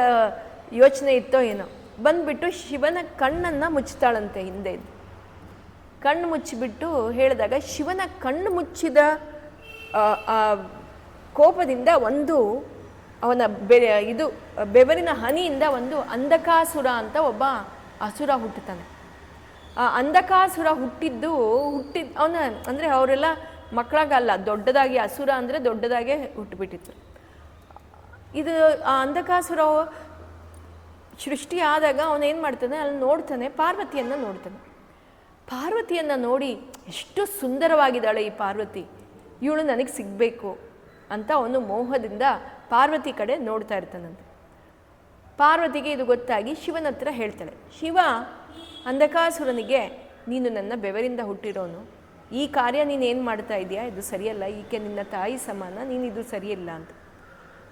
ಯೋಚನೆ ಇತ್ತೋ ಏನೋ, ಬಂದುಬಿಟ್ಟು ಶಿವನ ಕಣ್ಣನ್ನು ಮುಚ್ತಾಳಂತೆ. ಹಿಂದೆ ಕಣ್ಣು ಮುಚ್ಚಿಬಿಟ್ಟು ಹೇಳಿದಾಗ ಶಿವನ ಕಣ್ಣು ಮುಚ್ಚಿದ ಕೋಪದಿಂದ ಅವನ ಬೆವರಿನ ಹನಿಯಿಂದ ಒಂದು ಅಂಧಕಾಸುರ ಅಂತ ಒಬ್ಬ ಅಸುರ ಹುಟ್ಟುತ್ತಾನೆ. ಆ ಅಂಧಕಾಸುರ ಅವನ ಅಂದರೆ ಅವರೆಲ್ಲ ಮಕ್ಕಳಾಗಲ್ಲ, ದೊಡ್ಡದಾಗಿ ಅಸುರ ಅಂದರೆ ದೊಡ್ಡದಾಗೆ ಹುಟ್ಟುಬಿಟ್ಟಿತ್ತು. ಇದು ಆ ಅಂಧಕಾಸುರ ಸೃಷ್ಟಿ ಆದಾಗ ಅವನೇನು ಮಾಡ್ತಾನೆ, ಅಲ್ಲಿ ನೋಡ್ತಾನೆ, ಪಾರ್ವತಿಯನ್ನು ನೋಡ್ತಾನೆ. ಪಾರ್ವತಿಯನ್ನು ನೋಡಿ ಎಷ್ಟು ಸುಂದರವಾಗಿದ್ದಾಳೆ ಈ ಪಾರ್ವತಿ, ಇವಳು ನನಗೆ ಸಿಗಬೇಕು ಅಂತ ಅವನು ಮೋಹದಿಂದ ಪಾರ್ವತಿ ಕಡೆ ನೋಡ್ತಾ ಇರ್ತಾನಂತೆ. ಪಾರ್ವತಿಗೆ ಇದು ಗೊತ್ತಾಗಿ ಶಿವನ ಹತ್ರ ಹೇಳ್ತಾಳೆ. ಶಿವ ಅಂಧಕಾಸುರನಿಗೆ, ನೀನು ನನ್ನ ಬೆವರಿಂದ ಹುಟ್ಟಿರೋನು, ಈ ಕಾರ್ಯ ನೀನೇನು ಮಾಡ್ತಾ ಇದೆಯಾ, ಇದು ಸರಿಯಲ್ಲ, ಈಕೆ ನಿನ್ನ ತಾಯಿ ಸಮಾನ, ನೀನು ಇದು ಸರಿಯಿಲ್ಲ ಅಂತ.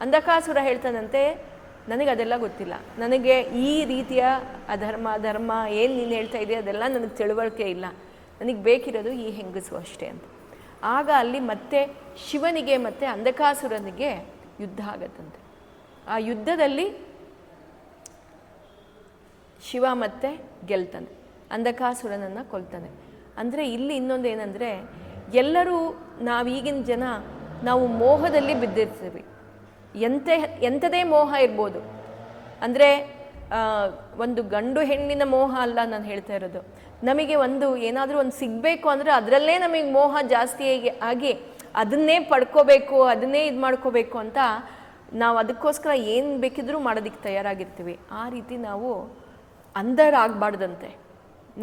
ಅಂಧಕಾಸುರ ಹೇಳ್ತಾನಂತೆ, ನನಗದೆಲ್ಲ ಗೊತ್ತಿಲ್ಲ, ನನಗೆ ಈ ರೀತಿಯ ಧರ್ಮ ಏನು ನೀನು ಹೇಳ್ತಾ ಇದೆಯಾ ಅದೆಲ್ಲ ನನಗೆ ತಿಳುವಳಿಕೆ ಇಲ್ಲ, ನನಗೆ ಬೇಕಿರೋದು ಈ ಹೆಂಗಸು ಅಷ್ಟೇ ಅಂತ. ಆಗ ಅಲ್ಲಿ ಮತ್ತೆ ಶಿವನಿಗೆ ಮತ್ತು ಅಂಧಕಾಸುರನಿಗೆ ಯುದ್ಧ ಆಗತ್ತಂತೆ. ಆ ಯುದ್ಧದಲ್ಲಿ ಶಿವ ಮತ್ತೆ ಗೆಲ್ತಾನೆ, ಅಂಧಕಾಸುರನನ್ನು ಕೊಲ್ತಾನೆ. ಅಂದರೆ ಇಲ್ಲಿ ಇನ್ನೊಂದು ಏನಂದರೆ, ಎಲ್ಲರೂ ಈಗಿನ ಜನ ನಾವು ಮೋಹದಲ್ಲಿ ಬಿದ್ದಿರ್ತೀವಿ. ಎಂಥದೇ ಮೋಹ ಇರ್ಬೋದು. ಅಂದರೆ ಒಂದು ಗಂಡು ಹೆಣ್ಣಿನ ಮೋಹ ಅಲ್ಲ ನಾನು ಹೇಳ್ತಾ ಇರೋದು. ನಮಗೆ ಏನಾದರೂ ಒಂದು ಸಿಗಬೇಕು ಅಂದರೆ ಅದರಲ್ಲೇ ನಮಗೆ ಮೋಹ ಜಾಸ್ತಿ ಆಗಿ ಅದನ್ನೇ ಪಡ್ಕೋಬೇಕು, ಅದನ್ನೇ ಇದು ಮಾಡ್ಕೋಬೇಕು ಅಂತ ನಾವು ಅದಕ್ಕೋಸ್ಕರ ಏನು ಬೇಕಿದ್ರೂ ಮಾಡೋದಕ್ಕೆ ತಯಾರಾಗಿರ್ತೀವಿ. ಆ ರೀತಿ ನಾವು ಅಂಧರಾಗಬಾರ್ದಂತೆ,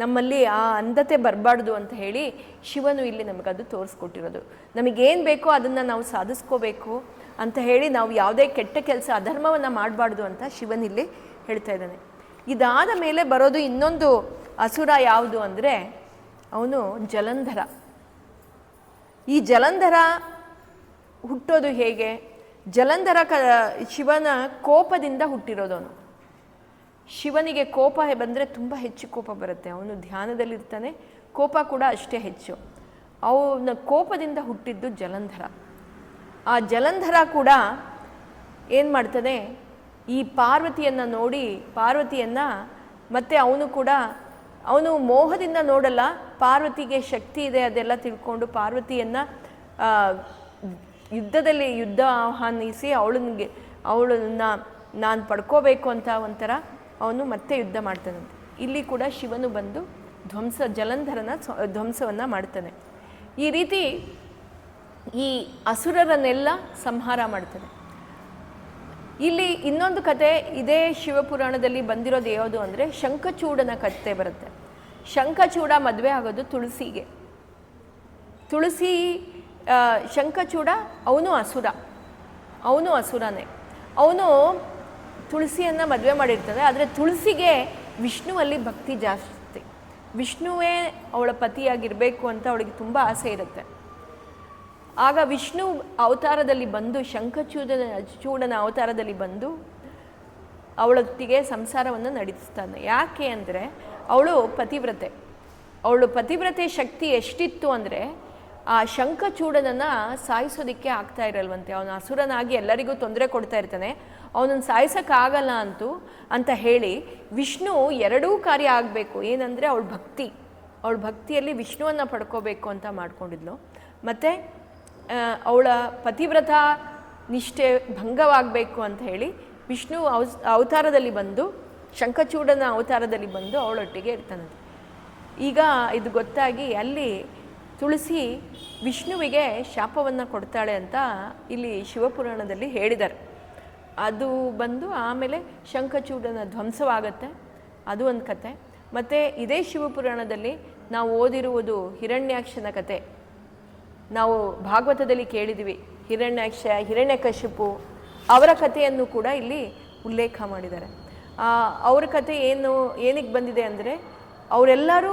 ನಮ್ಮಲ್ಲಿ ಆ ಅಂಧತೆ ಬರಬಾರ್ದು ಅಂತ ಹೇಳಿ ಶಿವನು ಇಲ್ಲಿ ನಮಗದು ತೋರಿಸ್ಕೊಟ್ಟಿರೋದು. ನಮಗೇನು ಬೇಕೋ ಅದನ್ನು ನಾವು ಸಾಧಿಸ್ಕೋಬೇಕು ಅಂತ ಹೇಳಿ ನಾವು ಯಾವುದೇ ಕೆಟ್ಟ ಕೆಲಸ ಅಧರ್ಮವನ್ನು ಮಾಡಬಾರ್ದು ಅಂತ ಶಿವನಿಲ್ಲಿ ಹೇಳ್ತಾ ಇದ್ದಾನೆ. ಇದಾದ ಮೇಲೆ ಬರೋದು ಇನ್ನೊಂದು ಅಸುರ ಯಾವುದು ಅಂದರೆ, ಅವನು ಜಲಂಧರ. ಈ ಜಲಂಧರ ಹುಟ್ಟೋದು ಹೇಗೆ? ಜಲಂಧರ ಶಿವನ ಕೋಪದಿಂದ ಹುಟ್ಟಿರೋದವನು. ಶಿವನಿಗೆ ಕೋಪ ಬಂದರೆ ತುಂಬ ಹೆಚ್ಚು ಕೋಪ ಬರುತ್ತೆ. ಅವನು ಧ್ಯಾನದಲ್ಲಿರ್ತಾನೆ, ಕೋಪ ಕೂಡ ಅಷ್ಟೇ ಹೆಚ್ಚು. ಅವನ ಕೋಪದಿಂದ ಹುಟ್ಟಿದ್ದು ಜಲಂಧರ. ಆ ಜಲಂಧರ ಕೂಡ ಏನು ಮಾಡ್ತಾನೆ, ಈ ಪಾರ್ವತಿಯನ್ನು ನೋಡಿ, ಪಾರ್ವತಿಯನ್ನು ಮತ್ತು ಅವನು ಮೋಹದಿಂದ ನೋಡಲ್ಲ, ಪಾರ್ವತಿಗೆ ಶಕ್ತಿ ಇದೆ ಅದೆಲ್ಲ ತಿಳ್ಕೊಂಡು ಪಾರ್ವತಿಯನ್ನು ಯುದ್ಧ ಆಹ್ವಾನಿಸಿ ಅವಳನ್ನ ನಾನು ಪಡ್ಕೋಬೇಕು ಅಂತ ಒಂಥರ ಅವನು ಮತ್ತೆ ಯುದ್ಧ ಮಾಡ್ತಾನಂತೆ. ಇಲ್ಲಿ ಕೂಡ ಶಿವನು ಬಂದು ಜಲಂಧರನ ಧ್ವಂಸವನ್ನು ಮಾಡ್ತಾನೆ. ಈ ರೀತಿ ಈ ಅಸುರರನ್ನೆಲ್ಲ ಸಂಹಾರ ಮಾಡ್ತಾನೆ. ಇಲ್ಲಿ ಇನ್ನೊಂದು ಕತೆ ಇದೇ ಶಿವಪುರಾಣದಲ್ಲಿ ಬಂದಿರೋದು ಯಾವುದು ಅಂದರೆ, ಶಂಖಚೂಡನ ಕತೆ ಬರುತ್ತೆ. ಶಂಖಚೂಡ ಮದುವೆ ಆಗೋದು ತುಳಸಿಗೆ. ಶಂಖಚೂಡ ಅವನು ಅಸುರನೇ. ಅವನು ತುಳಸಿಯನ್ನು ಮದುವೆ ಮಾಡಿರ್ತಾನೆ. ಆದರೆ ತುಳಸಿಗೆ ವಿಷ್ಣುವಲ್ಲಿ ಭಕ್ತಿ ಜಾಸ್ತಿ. ವಿಷ್ಣುವೇ ಅವಳ ಪತಿಯಾಗಿರಬೇಕು ಅಂತ ಅವಳಿಗೆ ತುಂಬ ಆಸೆ ಇರುತ್ತೆ. ಆಗ ವಿಷ್ಣು ಅವತಾರದಲ್ಲಿ ಬಂದು, ಶಂಖಚೂಡನ ಅವತಾರದಲ್ಲಿ ಬಂದು ಅವಳೊಟ್ಟಿಗೆ ಸಂಸಾರವನ್ನು ನಡೆಸ್ತಾನೆ. ಯಾಕೆ ಅಂದರೆ ಅವಳು ಪತಿವ್ರತೆ ಶಕ್ತಿ ಎಷ್ಟಿತ್ತು ಅಂದರೆ, ಆ ಶಂಖಚೂಡನನ್ನು ಸಾಯಿಸೋದಕ್ಕೆ ಆಗ್ತಾ ಇರಲ್ವಂತೆ. ಅವನು ಅಸುರನಾಗಿ ಎಲ್ಲರಿಗೂ ತೊಂದರೆ ಕೊಡ್ತಾ ಇರ್ತಾನೆ, ಅವನನ್ನು ಸಾಯಿಸೋಕ್ಕಾಗಲ್ಲ ಅಂತ ಹೇಳಿ ವಿಷ್ಣು ಎರಡೂ ಕಾರ್ಯ ಆಗಬೇಕು. ಏನಂದರೆ ಅವಳ ಭಕ್ತಿಯಲ್ಲಿ ವಿಷ್ಣುವನ್ನು ಪಡ್ಕೋಬೇಕು ಅಂತ ಮಾಡ್ಕೊಂಡಿದ್ಲು. ಮತ್ತು ಅವಳ ಪತಿವ್ರತ ನಿಷ್ಠೆ ಭಂಗವಾಗಬೇಕು ಅಂತ ಹೇಳಿ ವಿಷ್ಣು ಅವತಾರದಲ್ಲಿ ಬಂದು, ಶಂಖಚೂಡನ ಅವತಾರದಲ್ಲಿ ಬಂದು ಅವಳೊಟ್ಟಿಗೆ ಇರ್ತಾನಂತೆ. ಈಗ ಇದು ಗೊತ್ತಾಗಿ ಅಲ್ಲಿ ತುಳಸಿ ವಿಷ್ಣುವಿಗೆ ಶಾಪವನ್ನು ಕೊಡ್ತಾಳೆ ಅಂತ ಇಲ್ಲಿ ಶಿವಪುರಾಣದಲ್ಲಿ ಹೇಳಿದ್ದಾರೆ. ಅದು ಬಂದು ಆಮೇಲೆ ಶಂಖಚೂಡನ ಧ್ವಂಸವಾಗತ್ತೆ, ಅದು ಒಂದು ಕತೆ. ಮತ್ತು ಇದೇ ಶಿವಪುರಾಣದಲ್ಲಿ ನಾವು ಓದಿರುವುದು ಹಿರಣ್ಯಾಕ್ಷನ ಕತೆ. ನಾವು ಭಾಗವತದಲ್ಲಿ ಕೇಳಿದ್ವಿ, ಹಿರಣ್ಯಾಕ್ಷ, ಹಿರಣ್ಯಕಶಿಪು ಅವರ ಕಥೆಯನ್ನು ಕೂಡ ಇಲ್ಲಿ ಉಲ್ಲೇಖ ಮಾಡಿದ್ದಾರೆ. ಅವರ ಕಥೆ ಏನಕ್ಕೆ ಬಂದಿದೆ ಅಂದರೆ, ಅವರೆಲ್ಲರೂ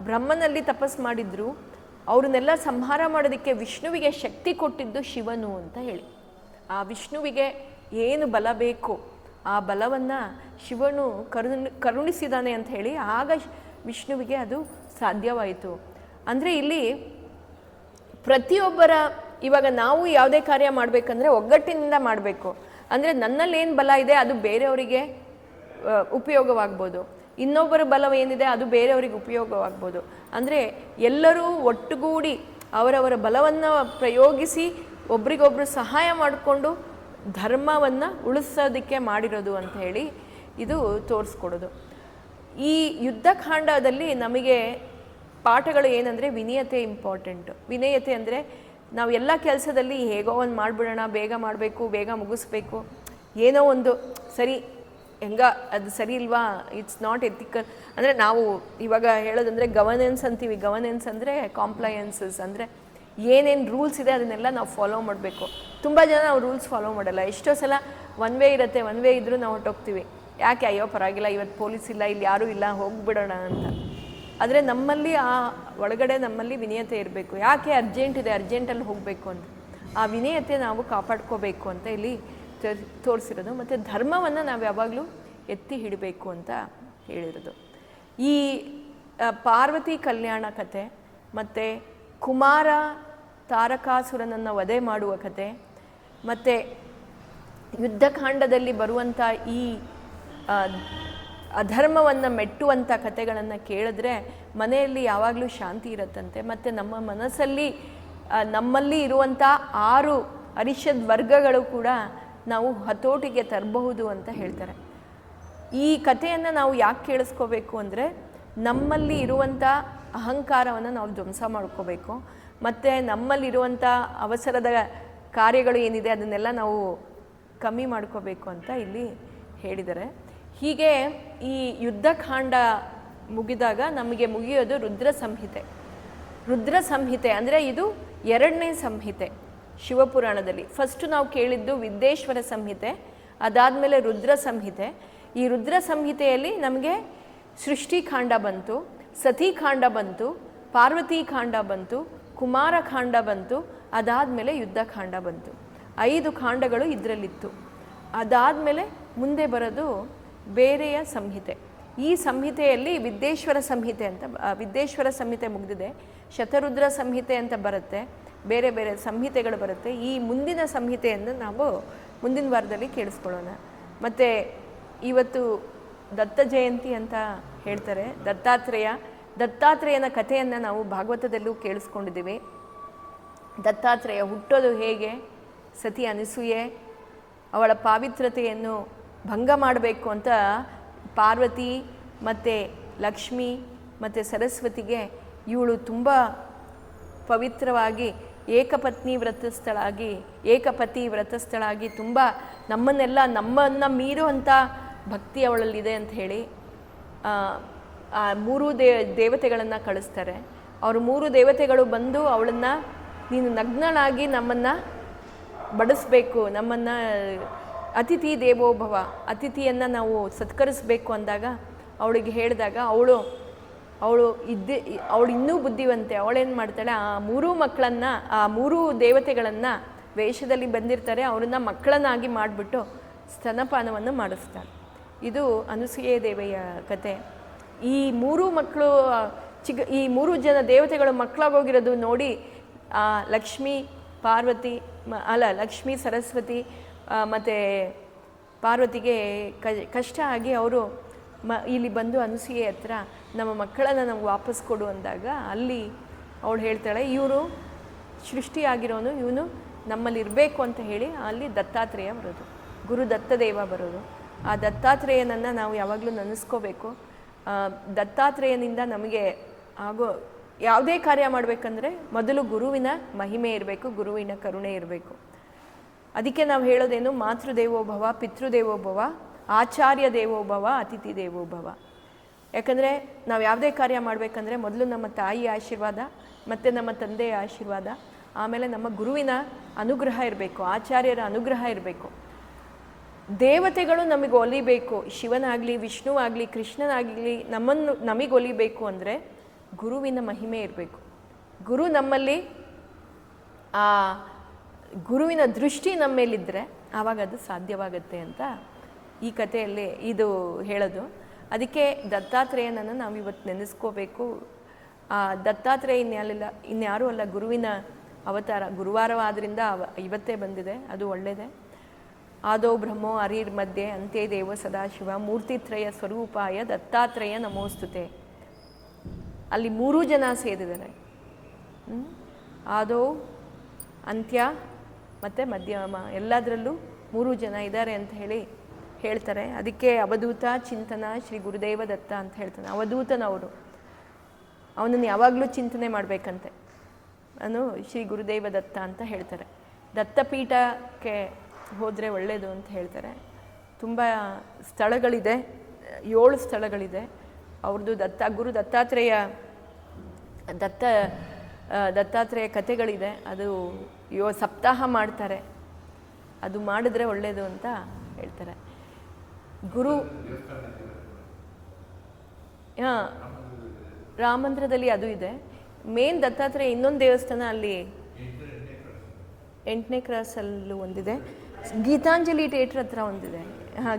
ಬ್ರಹ್ಮನಲ್ಲಿ ತಪಸ್ಸು ಮಾಡಿದ್ರು, ಅವ್ರನ್ನೆಲ್ಲ ಸಂಹಾರ ಮಾಡೋದಕ್ಕೆ ವಿಷ್ಣುವಿಗೆ ಶಕ್ತಿ ಕೊಟ್ಟಿದ್ದು ಶಿವನು ಅಂತ ಹೇಳಿ. ಆ ವಿಷ್ಣುವಿಗೆ ಏನು ಬಲ ಬೇಕು ಆ ಬಲವನ್ನು ಶಿವನು ಕರುಣಿಸಿದಾನೆ ಅಂತ ಹೇಳಿ ಆಗ ವಿಷ್ಣುವಿಗೆ ಅದು ಸಾಧ್ಯವಾಯಿತು. ಅಂದರೆ ಇಲ್ಲಿ ಪ್ರತಿಯೊಬ್ಬರ, ಇವಾಗ ನಾವು ಯಾವುದೇ ಕಾರ್ಯ ಮಾಡಬೇಕಂದ್ರೆ ಒಗ್ಗಟ್ಟಿನಿಂದ ಮಾಡಬೇಕು. ಅಂದರೆ ನನ್ನಲ್ಲೇನು ಬಲ ಇದೆ ಅದು ಬೇರೆಯವರಿಗೆ ಉಪಯೋಗವಾಗ್ಬೋದು, ಇನ್ನೊಬ್ಬರ ಬಲ ಏನಿದೆ ಅದು ಬೇರೆಯವರಿಗೆ ಉಪಯೋಗವಾಗ್ಬೋದು. ಅಂದರೆ ಎಲ್ಲರೂ ಒಟ್ಟುಗೂಡಿ ಅವರವರ ಬಲವನ್ನು ಪ್ರಯೋಗಿಸಿ ಒಬ್ರಿಗೊಬ್ರು ಸಹಾಯ ಮಾಡಿಕೊಂಡು ಧರ್ಮವನ್ನು ಉಳಿಸೋದಕ್ಕೆ ಮಾಡಿರೋದು ಅಂತ ಹೇಳಿ ಇದು ತೋರಿಸ್ಕೊಡೋದು. ಈ ಯುದ್ಧಕಾಂಡದಲ್ಲಿ ನಮಗೆ ಪಾಠಗಳು ಏನಂದರೆ ವಿನಯತೆ ಇಂಪಾರ್ಟೆಂಟು. ವಿನಯತೆ ಅಂದರೆ ನಾವು ಎಲ್ಲ ಕೆಲಸದಲ್ಲಿ ಹೇಗೋ ಒಂದು ಮಾಡಿಬಿಡೋಣ, ಬೇಗ ಮಾಡಬೇಕು, ಬೇಗ ಮುಗಿಸ್ಬೇಕು, ಏನೋ ಒಂದು ಸರಿ ಅದು ಸರಿ ಇಲ್ವಾ, ಇಟ್ಸ್ ನಾಟ್ ಎಥಿಕಲ್. ಅಂದರೆ ನಾವು ಇವಾಗ ಹೇಳೋದಂದರೆ ಗವರ್ನೆನ್ಸ್ ಅಂತೀವಿ. ಗವರ್ನೆನ್ಸ್ ಅಂದರೆ ಕಾಂಪ್ಲಯನ್ಸಸ್, ಅಂದರೆ ಏನೇನು ರೂಲ್ಸ್ ಇದೆ ಅದನ್ನೆಲ್ಲ ನಾವು ಫಾಲೋ ಮಾಡಬೇಕು. ತುಂಬ ಜನ ನಾವು ರೂಲ್ಸ್ ಫಾಲೋ ಮಾಡಲ್ಲ. ಎಷ್ಟೋ ಸಲ ಒನ್ ವೇ ಇರುತ್ತೆ, ಒನ್ ವೇ ಇದ್ದರೂ ನಾವು ಹೊಟ್ಟೋಗ್ತೀವಿ. ಯಾಕೆ, ಅಯ್ಯೋ ಪರವಾಗಿಲ್ಲ ಇವತ್ತು ಪೊಲೀಸ್ ಇಲ್ಲ, ಇಲ್ಲಿ ಯಾರೂ ಇಲ್ಲ, ಹೋಗಿಬಿಡೋಣ ಅಂತ. ಆದರೆ ನಮ್ಮಲ್ಲಿ ಆ ಒಳಗಡೆ ನಮ್ಮಲ್ಲಿ ವಿನಯತೆ ಇರಬೇಕು. ಯಾಕೆ ಅರ್ಜೆಂಟ್ ಇದೆ, ಅರ್ಜೆಂಟಲ್ಲಿ ಹೋಗಬೇಕು ಅಂತ ಆ ವಿನಯತೆ ನಾವು ಕಾಪಾಡ್ಕೋಬೇಕು ಅಂತ ಇಲ್ಲಿ ತೋರಿಸಿರೋದು. ಮತ್ತು ಧರ್ಮವನ್ನು ನಾವು ಯಾವಾಗಲೂ ಎತ್ತಿ ಹಿಡಬೇಕು ಅಂತ ಹೇಳಿರೋದು. ಈ ಪಾರ್ವತಿ ಕಲ್ಯಾಣ ಕತೆ ಮತ್ತು ಕುಮಾರ ತಾರಕಾಸುರನನ್ನು ವಧೆ ಮಾಡುವ ಕತೆ ಮತ್ತು ಯುದ್ಧಕಾಂಡದಲ್ಲಿ ಬರುವಂಥ ಈ ಅಧರ್ಮವನ್ನು ಮೆಟ್ಟುವಂಥ ಕಥೆಗಳನ್ನು ಕೇಳಿದ್ರೆ ಮನೆಯಲ್ಲಿ ಯಾವಾಗಲೂ ಶಾಂತಿ ಇರುತ್ತಂತೆ. ಮತ್ತು ನಮ್ಮ ಮನಸ್ಸಲ್ಲಿ ನಮ್ಮಲ್ಲಿ ಇರುವಂಥ 6 ಅರಿಷದ್ ವರ್ಗಗಳು ಕೂಡ ನಾವು ಹತೋಟಿಗೆ ತರಬಹುದು ಅಂತ ಹೇಳ್ತಾರೆ. ಈ ಕಥೆಯನ್ನು ನಾವು ಯಾಕೆ ಕೇಳಿಸ್ಕೋಬೇಕು ಅಂದರೆ, ನಮ್ಮಲ್ಲಿ ಇರುವಂಥ ಅಹಂಕಾರವನ್ನು ನಾವು ಧ್ವಂಸ ಮಾಡ್ಕೋಬೇಕು, ಮತ್ತು ನಮ್ಮಲ್ಲಿರುವಂಥ ಅವಸರದ ಕಾರ್ಯಗಳು ಏನಿದೆ ಅದನ್ನೆಲ್ಲ ನಾವು ಕಮ್ಮಿ ಮಾಡ್ಕೋಬೇಕು ಅಂತ ಇಲ್ಲಿ ಹೇಳಿದ್ದಾರೆ. ಹೀಗೆ ಈ ಯುದ್ಧಕಾಂಡ ಮುಗಿದಾಗ ನಮಗೆ ಮುಗಿಯೋದು ರುದ್ರ ಸಂಹಿತೆ. ರುದ್ರ ಸಂಹಿತೆ ಅಂದರೆ ಇದು 2ನೇ ಸಂಹಿತೆ ಶಿವಪುರಾಣದಲ್ಲಿ. ಫಸ್ಟು ನಾವು ಕೇಳಿದ್ದು ವಿದ್ಯೇಶ್ವರ ಸಂಹಿತೆ, ಅದಾದಮೇಲೆ ರುದ್ರ ಸಂಹಿತೆ. ಈ ರುದ್ರ ಸಂಹಿತೆಯಲ್ಲಿ ನಮಗೆ ಸೃಷ್ಟಿಕಾಂಡ ಬಂತು, ಸತೀಕಾಂಡ ಬಂತು, ಪಾರ್ವತೀಕಾಂಡ ಬಂತು, ಕುಮಾರಕಾಂಡ ಬಂತು, ಅದಾದಮೇಲೆ ಯುದ್ಧಕಾಂಡ ಬಂತು. 5 ಕಾಂಡಗಳು ಇದರಲ್ಲಿತ್ತು. ಅದಾದಮೇಲೆ ಮುಂದೆ ಬರೋದು ಬೇರೆಯ ಸಂಹಿತೆ. ಈ ಸಂಹಿತೆಯಲ್ಲಿ ವಿದ್ಯೇಶ್ವರ ಸಂಹಿತೆ ಅಂತ, ವಿದ್ಯೇಶ್ವರ ಸಂಹಿತೆ ಮುಗಿದಿದೆ, ಶತರುದ್ರ ಸಂಹಿತೆ ಅಂತ ಬರುತ್ತೆ, ಬೇರೆ ಬೇರೆ ಸಂಹಿತೆಗಳು ಬರುತ್ತೆ. ಈ ಮುಂದಿನ ಸಂಹಿತೆಯನ್ನು ನಾವು ಮುಂದಿನ ವಾರದಲ್ಲಿ ಕೇಳಿಸ್ಕೊಳ್ಳೋಣ. ಮತ್ತು ಇವತ್ತು ದತ್ತ ಜಯಂತಿ ಅಂತ ಹೇಳ್ತಾರೆ. ದತ್ತಾತ್ರೇಯನ ಕಥೆಯನ್ನು ನಾವು ಭಾಗವತದಲ್ಲೂ ಕೇಳಿಸ್ಕೊಂಡಿದ್ದೀವಿ. ದತ್ತಾತ್ರೇಯ ಹುಟ್ಟೋದು ಹೇಗೆ, ಸತಿ ಅನಸೂಯೆ ಅವಳ ಪಾವಿತ್ರತೆಯನ್ನು ಭಂಗ ಮಾಡಬೇಕು ಅಂತ ಪಾರ್ವತಿ ಮತ್ತು ಲಕ್ಷ್ಮಿ ಮತ್ತು ಸರಸ್ವತಿಗೆ ಇವಳು ತುಂಬ ಪವಿತ್ರವಾಗಿ ಏಕಪತಿ ವ್ರತಸ್ಥಳಾಗಿ ತುಂಬ ನಮ್ಮನ್ನು ಮೀರುವಂಥ ಭಕ್ತಿ ಅವಳಲ್ಲಿದೆ ಅಂತ ಹೇಳಿ ಆ 3 ದೇವತೆಗಳನ್ನು ಕಳಿಸ್ತಾರೆ. ಅವರು 3 ದೇವತೆಗಳು ಬಂದು ಅವಳನ್ನು ನೀನು ನಗ್ನಳಾಗಿ ನಮ್ಮನ್ನು ಬಡಿಸ್ಬೇಕು, ನಮ್ಮನ್ನು ಅತಿಥಿ ದೇವೋಭವ, ಅತಿಥಿಯನ್ನು ನಾವು ಸತ್ಕರಿಸಬೇಕು ಅಂದಾಗ ಅವಳಿಗೆ ಹೇಳಿದಾಗ ಅವಳು ಇನ್ನೂ ಬುದ್ಧಿವಂತೆ. ಅವಳೇನು ಮಾಡ್ತಾಳೆ, ಆ 3 ಮಕ್ಕಳನ್ನು, ಆ 3 ದೇವತೆಗಳನ್ನು ವೇಷದಲ್ಲಿ ಬಂದಿರ್ತಾರೆ, ಅವ್ರನ್ನ ಮಕ್ಕಳನ್ನಾಗಿ ಮಾಡಿಬಿಟ್ಟು ಸ್ತನಪಾನವನ್ನು ಮಾಡಿಸ್ತಾಳೆ. ಇದು ಅನಸೂಯೆ ದೇವಿಯ ಕತೆ. ಈ 3 ಮಕ್ಕಳು ಈ 3 ಜನ ದೇವತೆಗಳು ಮಕ್ಕಳಾಗೋಗಿರೋದು ನೋಡಿ ಲಕ್ಷ್ಮೀ ಸರಸ್ವತಿ ಮತ್ತು ಪಾರ್ವತಿಗೆ ಕಷ್ಟ ಆಗಿ ಅವರು ಇಲ್ಲಿ ಬಂದು ಅನಸೂಯೆ ಹತ್ರ ನಮ್ಮ ಮಕ್ಕಳನ್ನು ನಮ್ಗೆ ವಾಪಸ್ ಕೊಡು ಅಂದಾಗ ಅಲ್ಲಿ ಅವಳು ಹೇಳ್ತಾಳೆ, ಇವರು ಸೃಷ್ಟಿಯಾಗಿರೋನು, ಇವನು ನಮ್ಮಲ್ಲಿ ಇರಬೇಕು ಅಂತ ಹೇಳಿ ಅಲ್ಲಿ ದತ್ತಾತ್ರೇಯ ಬರೋದು, ಗುರು ದತ್ತದೇವ ಬರೋದು. ಆ ದತ್ತಾತ್ರೇಯನನ್ನು ನಾವು ಯಾವಾಗಲೂ ನೆನೆಸ್ಕೋಬೇಕು. ದತ್ತಾತ್ರೇಯನಿಂದ ನಮಗೆ ಆಗೋ ಯಾವುದೇ ಕಾರ್ಯ ಮಾಡಬೇಕಂದ್ರೆ ಮೊದಲು ಗುರುವಿನ ಮಹಿಮೆ ಇರಬೇಕು, ಗುರುವಿನ ಕರುಣೆ ಇರಬೇಕು. ಅದಕ್ಕೆ ನಾವು ಹೇಳೋದೇನು, ಮಾತೃದೇವೋಭವ, ಪಿತೃದೇವೋಭವ, ಆಚಾರ್ಯ ದೇವೋಭವ, ಅತಿಥಿ ದೇವೋಭವ. ಯಾಕಂದರೆ ನಾವು ಯಾವುದೇ ಕಾರ್ಯ ಮಾಡಬೇಕಂದ್ರೆ ಮೊದಲು ನಮ್ಮ ತಾಯಿಯ ಆಶೀರ್ವಾದ, ಮತ್ತು ನಮ್ಮ ತಂದೆಯ ಆಶೀರ್ವಾದ, ಆಮೇಲೆ ನಮ್ಮ ಗುರುವಿನ ಅನುಗ್ರಹ ಇರಬೇಕು, ಆಚಾರ್ಯರ ಅನುಗ್ರಹ ಇರಬೇಕು. ದೇವತೆಗಳು ನಮಗೆ ಒಲಿಬೇಕು, ಶಿವನಾಗಲಿ, ವಿಷ್ಣುವಾಗಲಿ, ಕೃಷ್ಣನಾಗಲಿ ನಮಗೆ ಒಲಿಬೇಕು ಅಂದರೆ ಗುರುವಿನ ಮಹಿಮೆ ಇರಬೇಕು. ಗುರು ನಮ್ಮಲ್ಲಿ ಆ ಗುರುವಿನ ದೃಷ್ಟಿ ನಮ್ಮ ಮೇಲಿದ್ದರೆ ಆವಾಗ ಅದು ಸಾಧ್ಯವಾಗುತ್ತೆ ಅಂತ ಈ ಕಥೆಯಲ್ಲಿ ಇದು ಹೇಳೋದು. ಅದಕ್ಕೆ ದತ್ತಾತ್ರೇಯನನ್ನು ನಾವು ಇವತ್ತು ನೆನೆಸ್ಕೋಬೇಕು. ದತ್ತಾತ್ರೇಯ ಇನ್ಯಾರೂ ಅಲ್ಲ, ಗುರುವಿನ ಅವತಾರ. ಗುರುವಾರವಾದ್ರಿಂದ ಇವತ್ತೇ ಬಂದಿದೆ, ಅದು ಒಳ್ಳೆಯದೇ. ಆದೋ ಬ್ರಹ್ಮೋ ಹರಿರ್ ಮಧ್ಯೆ ಅಂತೆ ದೇವ ಸದಾಶಿವ ಮೂರ್ತಿತ್ರಯ ಸ್ವರೂಪಾಯ ದತ್ತಾತ್ರೇಯ ನಮೋಸ್ತುತೆ. ಅಲ್ಲಿ 3 ಜನ ಸೇರಿದ್ದಾರೆ. ಆದೋ, ಅಂತ್ಯ ಮತ್ತು ಮಧ್ಯಮ, ಎಲ್ಲದರಲ್ಲೂ 3 ಜನ ಇದ್ದಾರೆ ಅಂತ ಹೇಳ್ತಾರೆ. ಅದಕ್ಕೆ ಅವಧೂತ ಚಿಂತನ ಶ್ರೀ ಗುರುದೇವ ದತ್ತ ಅಂತ ಹೇಳ್ತಾನೆ. ಅವಧೂತನವರು, ಅವನನ್ನು ಯಾವಾಗಲೂ ಚಿಂತನೆ ಮಾಡಬೇಕಂತೆ. ನಾನು ಶ್ರೀ ಗುರುದೇವ ದತ್ತ ಅಂತ ಹೇಳ್ತಾರೆ. ದತ್ತಪೀಠಕ್ಕೆ ಹೋದರೆ ಒಳ್ಳೆಯದು ಅಂತ ಹೇಳ್ತಾರೆ. ತುಂಬ ಸ್ಥಳಗಳಿದೆ, 7 ಸ್ಥಳಗಳಿದೆ ಅವ್ರದ್ದು. ಗುರು ದತ್ತಾತ್ರೇಯ ಕಥೆಗಳಿದೆ. ಅದು ಸಪ್ತಾಹ ಮಾಡ್ತಾರೆ, ಅದು ಮಾಡಿದ್ರೆ ಒಳ್ಳೆಯದು ಅಂತ ಹೇಳ್ತಾರೆ. ಗುರು ರಾಮಮಂದಿರದಲ್ಲಿ ಅದು ಇದೆ. ಮೇನ್ ದತ್ತಾತ್ರೇಯ ಇನ್ನೊಂದು ದೇವಸ್ಥಾನ ಅಲ್ಲಿ 8ನೇ ಕ್ರಾಸಲ್ಲೂ ಒಂದಿದೆ. ಗೀತಾಂಜಲಿ ಥಿಯೇಟ್ರ್ ಹತ್ರ ಒಂದಿದೆ.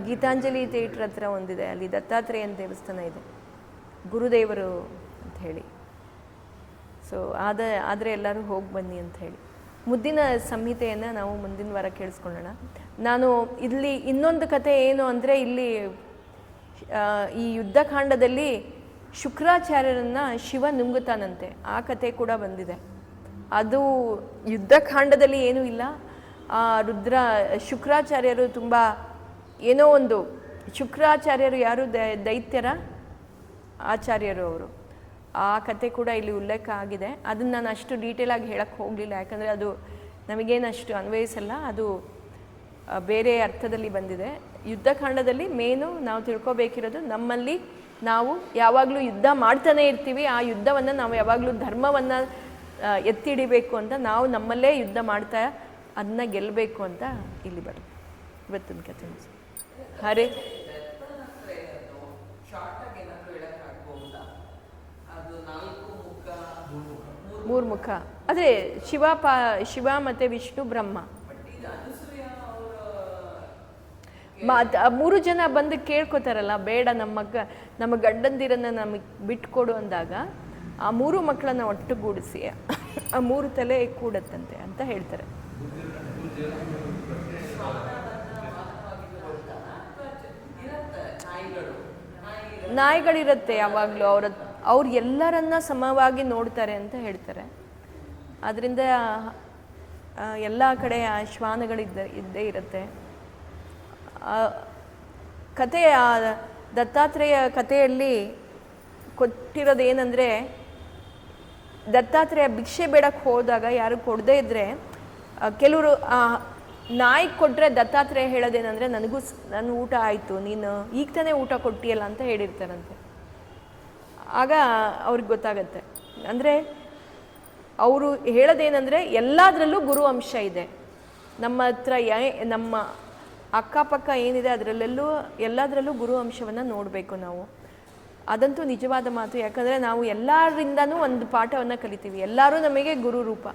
ಗೀತಾಂಜಲಿ ಥಿಯೇಟ್ರ್ ಹತ್ರ ಒಂದಿದೆ. ಅಲ್ಲಿ ದತ್ತಾತ್ರೇಯನ ದೇವಸ್ಥಾನ ಇದೆ, ಗುರುದೇವರು ಅಂತ ಹೇಳಿ. ಸೊ ಆದರೆ ಎಲ್ಲರೂ ಹೋಗಿ ಬನ್ನಿ ಅಂತ ಹೇಳಿ. ಮುದ್ದಿನ ಸಂಹಿತೆಯನ್ನು ನಾವು ಮುಂದಿನ ವಾರ ಕೇಳಿಸ್ಕೊಳ್ಳೋಣ. ನಾನು ಇಲ್ಲಿ ಇನ್ನೊಂದು ಕತೆ ಏನು ಅಂದರೆ, ಇಲ್ಲಿ ಈ ಯುದ್ಧಕಾಂಡದಲ್ಲಿ ಶುಕ್ರಾಚಾರ್ಯರನ್ನು ಶಿವ ನುಂಗುತ್ತಾನಂತೆ. ಆ ಕತೆ ಕೂಡ ಬಂದಿದೆ. ಅದು ಯುದ್ಧಕಾಂಡದಲ್ಲಿ ಏನೂ ಇಲ್ಲ. ಶುಕ್ರಾಚಾರ್ಯರು ತುಂಬ ಏನೋ ಒಂದು, ಶುಕ್ರಾಚಾರ್ಯರು ಯಾರು ದೈತ್ಯರ ಆಚಾರ್ಯರು ಅವರು. ಆ ಕತೆ ಕೂಡ ಇಲ್ಲಿ ಉಲ್ಲೇಖ ಆಗಿದೆ. ಅದನ್ನು ನಾನು ಅಷ್ಟು ಡೀಟೇಲಾಗಿ ಹೇಳಕ್ಕೆ ಹೋಗಲಿಲ್ಲ, ಯಾಕಂದರೆ ಅದು ನಮಗೇನಷ್ಟು ಅನ್ವಯಿಸಲ್ಲ. ಅದು ಬೇರೆ ಅರ್ಥದಲ್ಲಿ ಬಂದಿದೆ. ಯುದ್ಧಕಾಂಡದಲ್ಲಿ ಮೇನು ನಾವು ತಿಳ್ಕೊಬೇಕಿರೋದು, ನಮ್ಮಲ್ಲಿ ನಾವು ಯಾವಾಗಲೂ ಯುದ್ಧ ಮಾಡ್ತಾನೆ ಇರ್ತೀವಿ. ಆ ಯುದ್ಧವನ್ನು ನಾವು ಯಾವಾಗಲೂ ಧರ್ಮವನ್ನು ಎತ್ತಿಡಿಬೇಕು ಅಂತ, ನಾವು ನಮ್ಮಲ್ಲೇ ಯುದ್ಧ ಮಾಡ್ತಾ ಅದನ್ನ ಗೆಲ್ಲಬೇಕು ಅಂತ ಇಲ್ಲಿ ಬರುತ್ತೆ ಇವತ್ತಿನ ಕಥೆ. ಹರೇ ಮೂರು ಮುಖ ಅದೇ ಶಿವ ಮತ್ತು ವಿಷ್ಣು ಬ್ರಹ್ಮ. 3 ಜನ ಬಂದು ಕೇಳ್ಕೊತಾರಲ್ಲ, ಬೇಡ ನಮ್ಮ ಗಂಡಂದಿರನ್ನು ನಮಗೆ ಬಿಟ್ಕೊಡು ಅಂದಾಗ ಆ 3 ಮಕ್ಕಳನ್ನ ಒಟ್ಟುಗೂಡಿಸಿ ಆ 3 ತಲೆ ಕೂಡತ್ತಂತೆ ಅಂತ ಹೇಳ್ತಾರೆ. ನಾಯಿಗಳಿರುತ್ತೆ ಯಾವಾಗಲೂ. ಅವ್ರು ಎಲ್ಲರನ್ನ ಸಮವಾಗಿ ನೋಡ್ತಾರೆ ಅಂತ ಹೇಳ್ತಾರೆ. ಅದರಿಂದ ಎಲ್ಲ ಕಡೆ ಇದ್ದೇ ಇರುತ್ತೆ. ಕಥೆಯ ದತ್ತಾತ್ರೇಯ ಕಥೆಯಲ್ಲಿ ಕೊಟ್ಟಿರೋದೇನೆಂದರೆ, ದತ್ತಾತ್ರೇಯ ಭಿಕ್ಷೆ ಬೇಡಕ್ಕೆ ಹೋದಾಗ ಯಾರು ಕೊಡದೇ ಇದ್ದರೆ, ಕೆಲವರು ನಾಯಿ ಕೊಟ್ಟರೆ ದತ್ತಾತ್ರೇಯ ಹೇಳೋದೇನೆಂದರೆ, ನನ್ನ ಊಟ ಆಯಿತು, ನೀನು ಈಗ ತಾನೇ ಊಟ ಕೊಟ್ಟಿಯಲ್ಲ ಅಂತ ಹೇಳಿರ್ತಾರಂತೆ. ಆಗ ಅವ್ರಿಗೆ ಗೊತ್ತಾಗತ್ತೆ. ಅಂದರೆ ಅವರು ಹೇಳೋದೇನೆಂದರೆ, ಎಲ್ಲದರಲ್ಲೂ ಗುರು ಅಂಶ ಇದೆ. ನಮ್ಮ ಹತ್ರ ನಮ್ಮ ಅಕ್ಕಪಕ್ಕ ಏನಿದೆ ಎಲ್ಲದರಲ್ಲೂ ಗುರು ಅಂಶವನ್ನು ನೋಡಬೇಕು ನಾವು. ಅದಂತೂ ನಿಜವಾದ ಮಾತು. ಯಾಕಂದರೆ ನಾವು ಎಲ್ಲರಿಂದನೂ ಒಂದು ಪಾಠವನ್ನು ಕಲಿತೀವಿ. ಎಲ್ಲರೂ ನಮಗೆ ಗುರು ರೂಪ.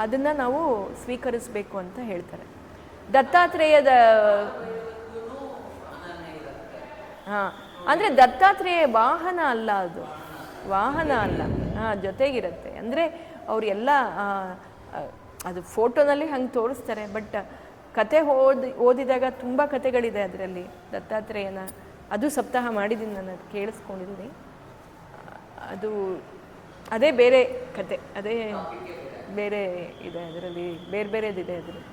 ಅದನ್ನು ನಾವು ಸ್ವೀಕರಿಸಬೇಕು ಅಂತ ಹೇಳ್ತಾರೆ. ದತ್ತಾತ್ರೇಯದ ಅಂದರೆ ದತ್ತಾತ್ರೇಯ ವಾಹನ ಅಲ್ಲ, ಅದು ವಾಹನ ಅಲ್ಲ, ಜೊತೆಗಿರುತ್ತೆ. ಅಂದರೆ ಅವರೆಲ್ಲ ಅದು ಫೋಟೋನಲ್ಲಿ ಹಂಗೆ ತೋರಿಸ್ತಾರೆ. ಬಟ್ ಕತೆ ಓದಿದಾಗ ತುಂಬ ಕತೆಗಳಿದೆ ಅದರಲ್ಲಿ ದತ್ತಾತ್ರೇಯನ. ಅದು ಸಪ್ತಾಹ ಮಾಡಿದ್ದೀನಿ, ನಾನು ಅದು ಕೇಳಿಸ್ಕೊಂಡಿದ್ದೀನಿ. ಅದೇ ಬೇರೆ ಕತೆ, ಅದೇ ಬೇರೆ ಇದೆ ಅದರಲ್ಲಿ, ಬೇರೆದಿದೆ ಅದರಲ್ಲಿ.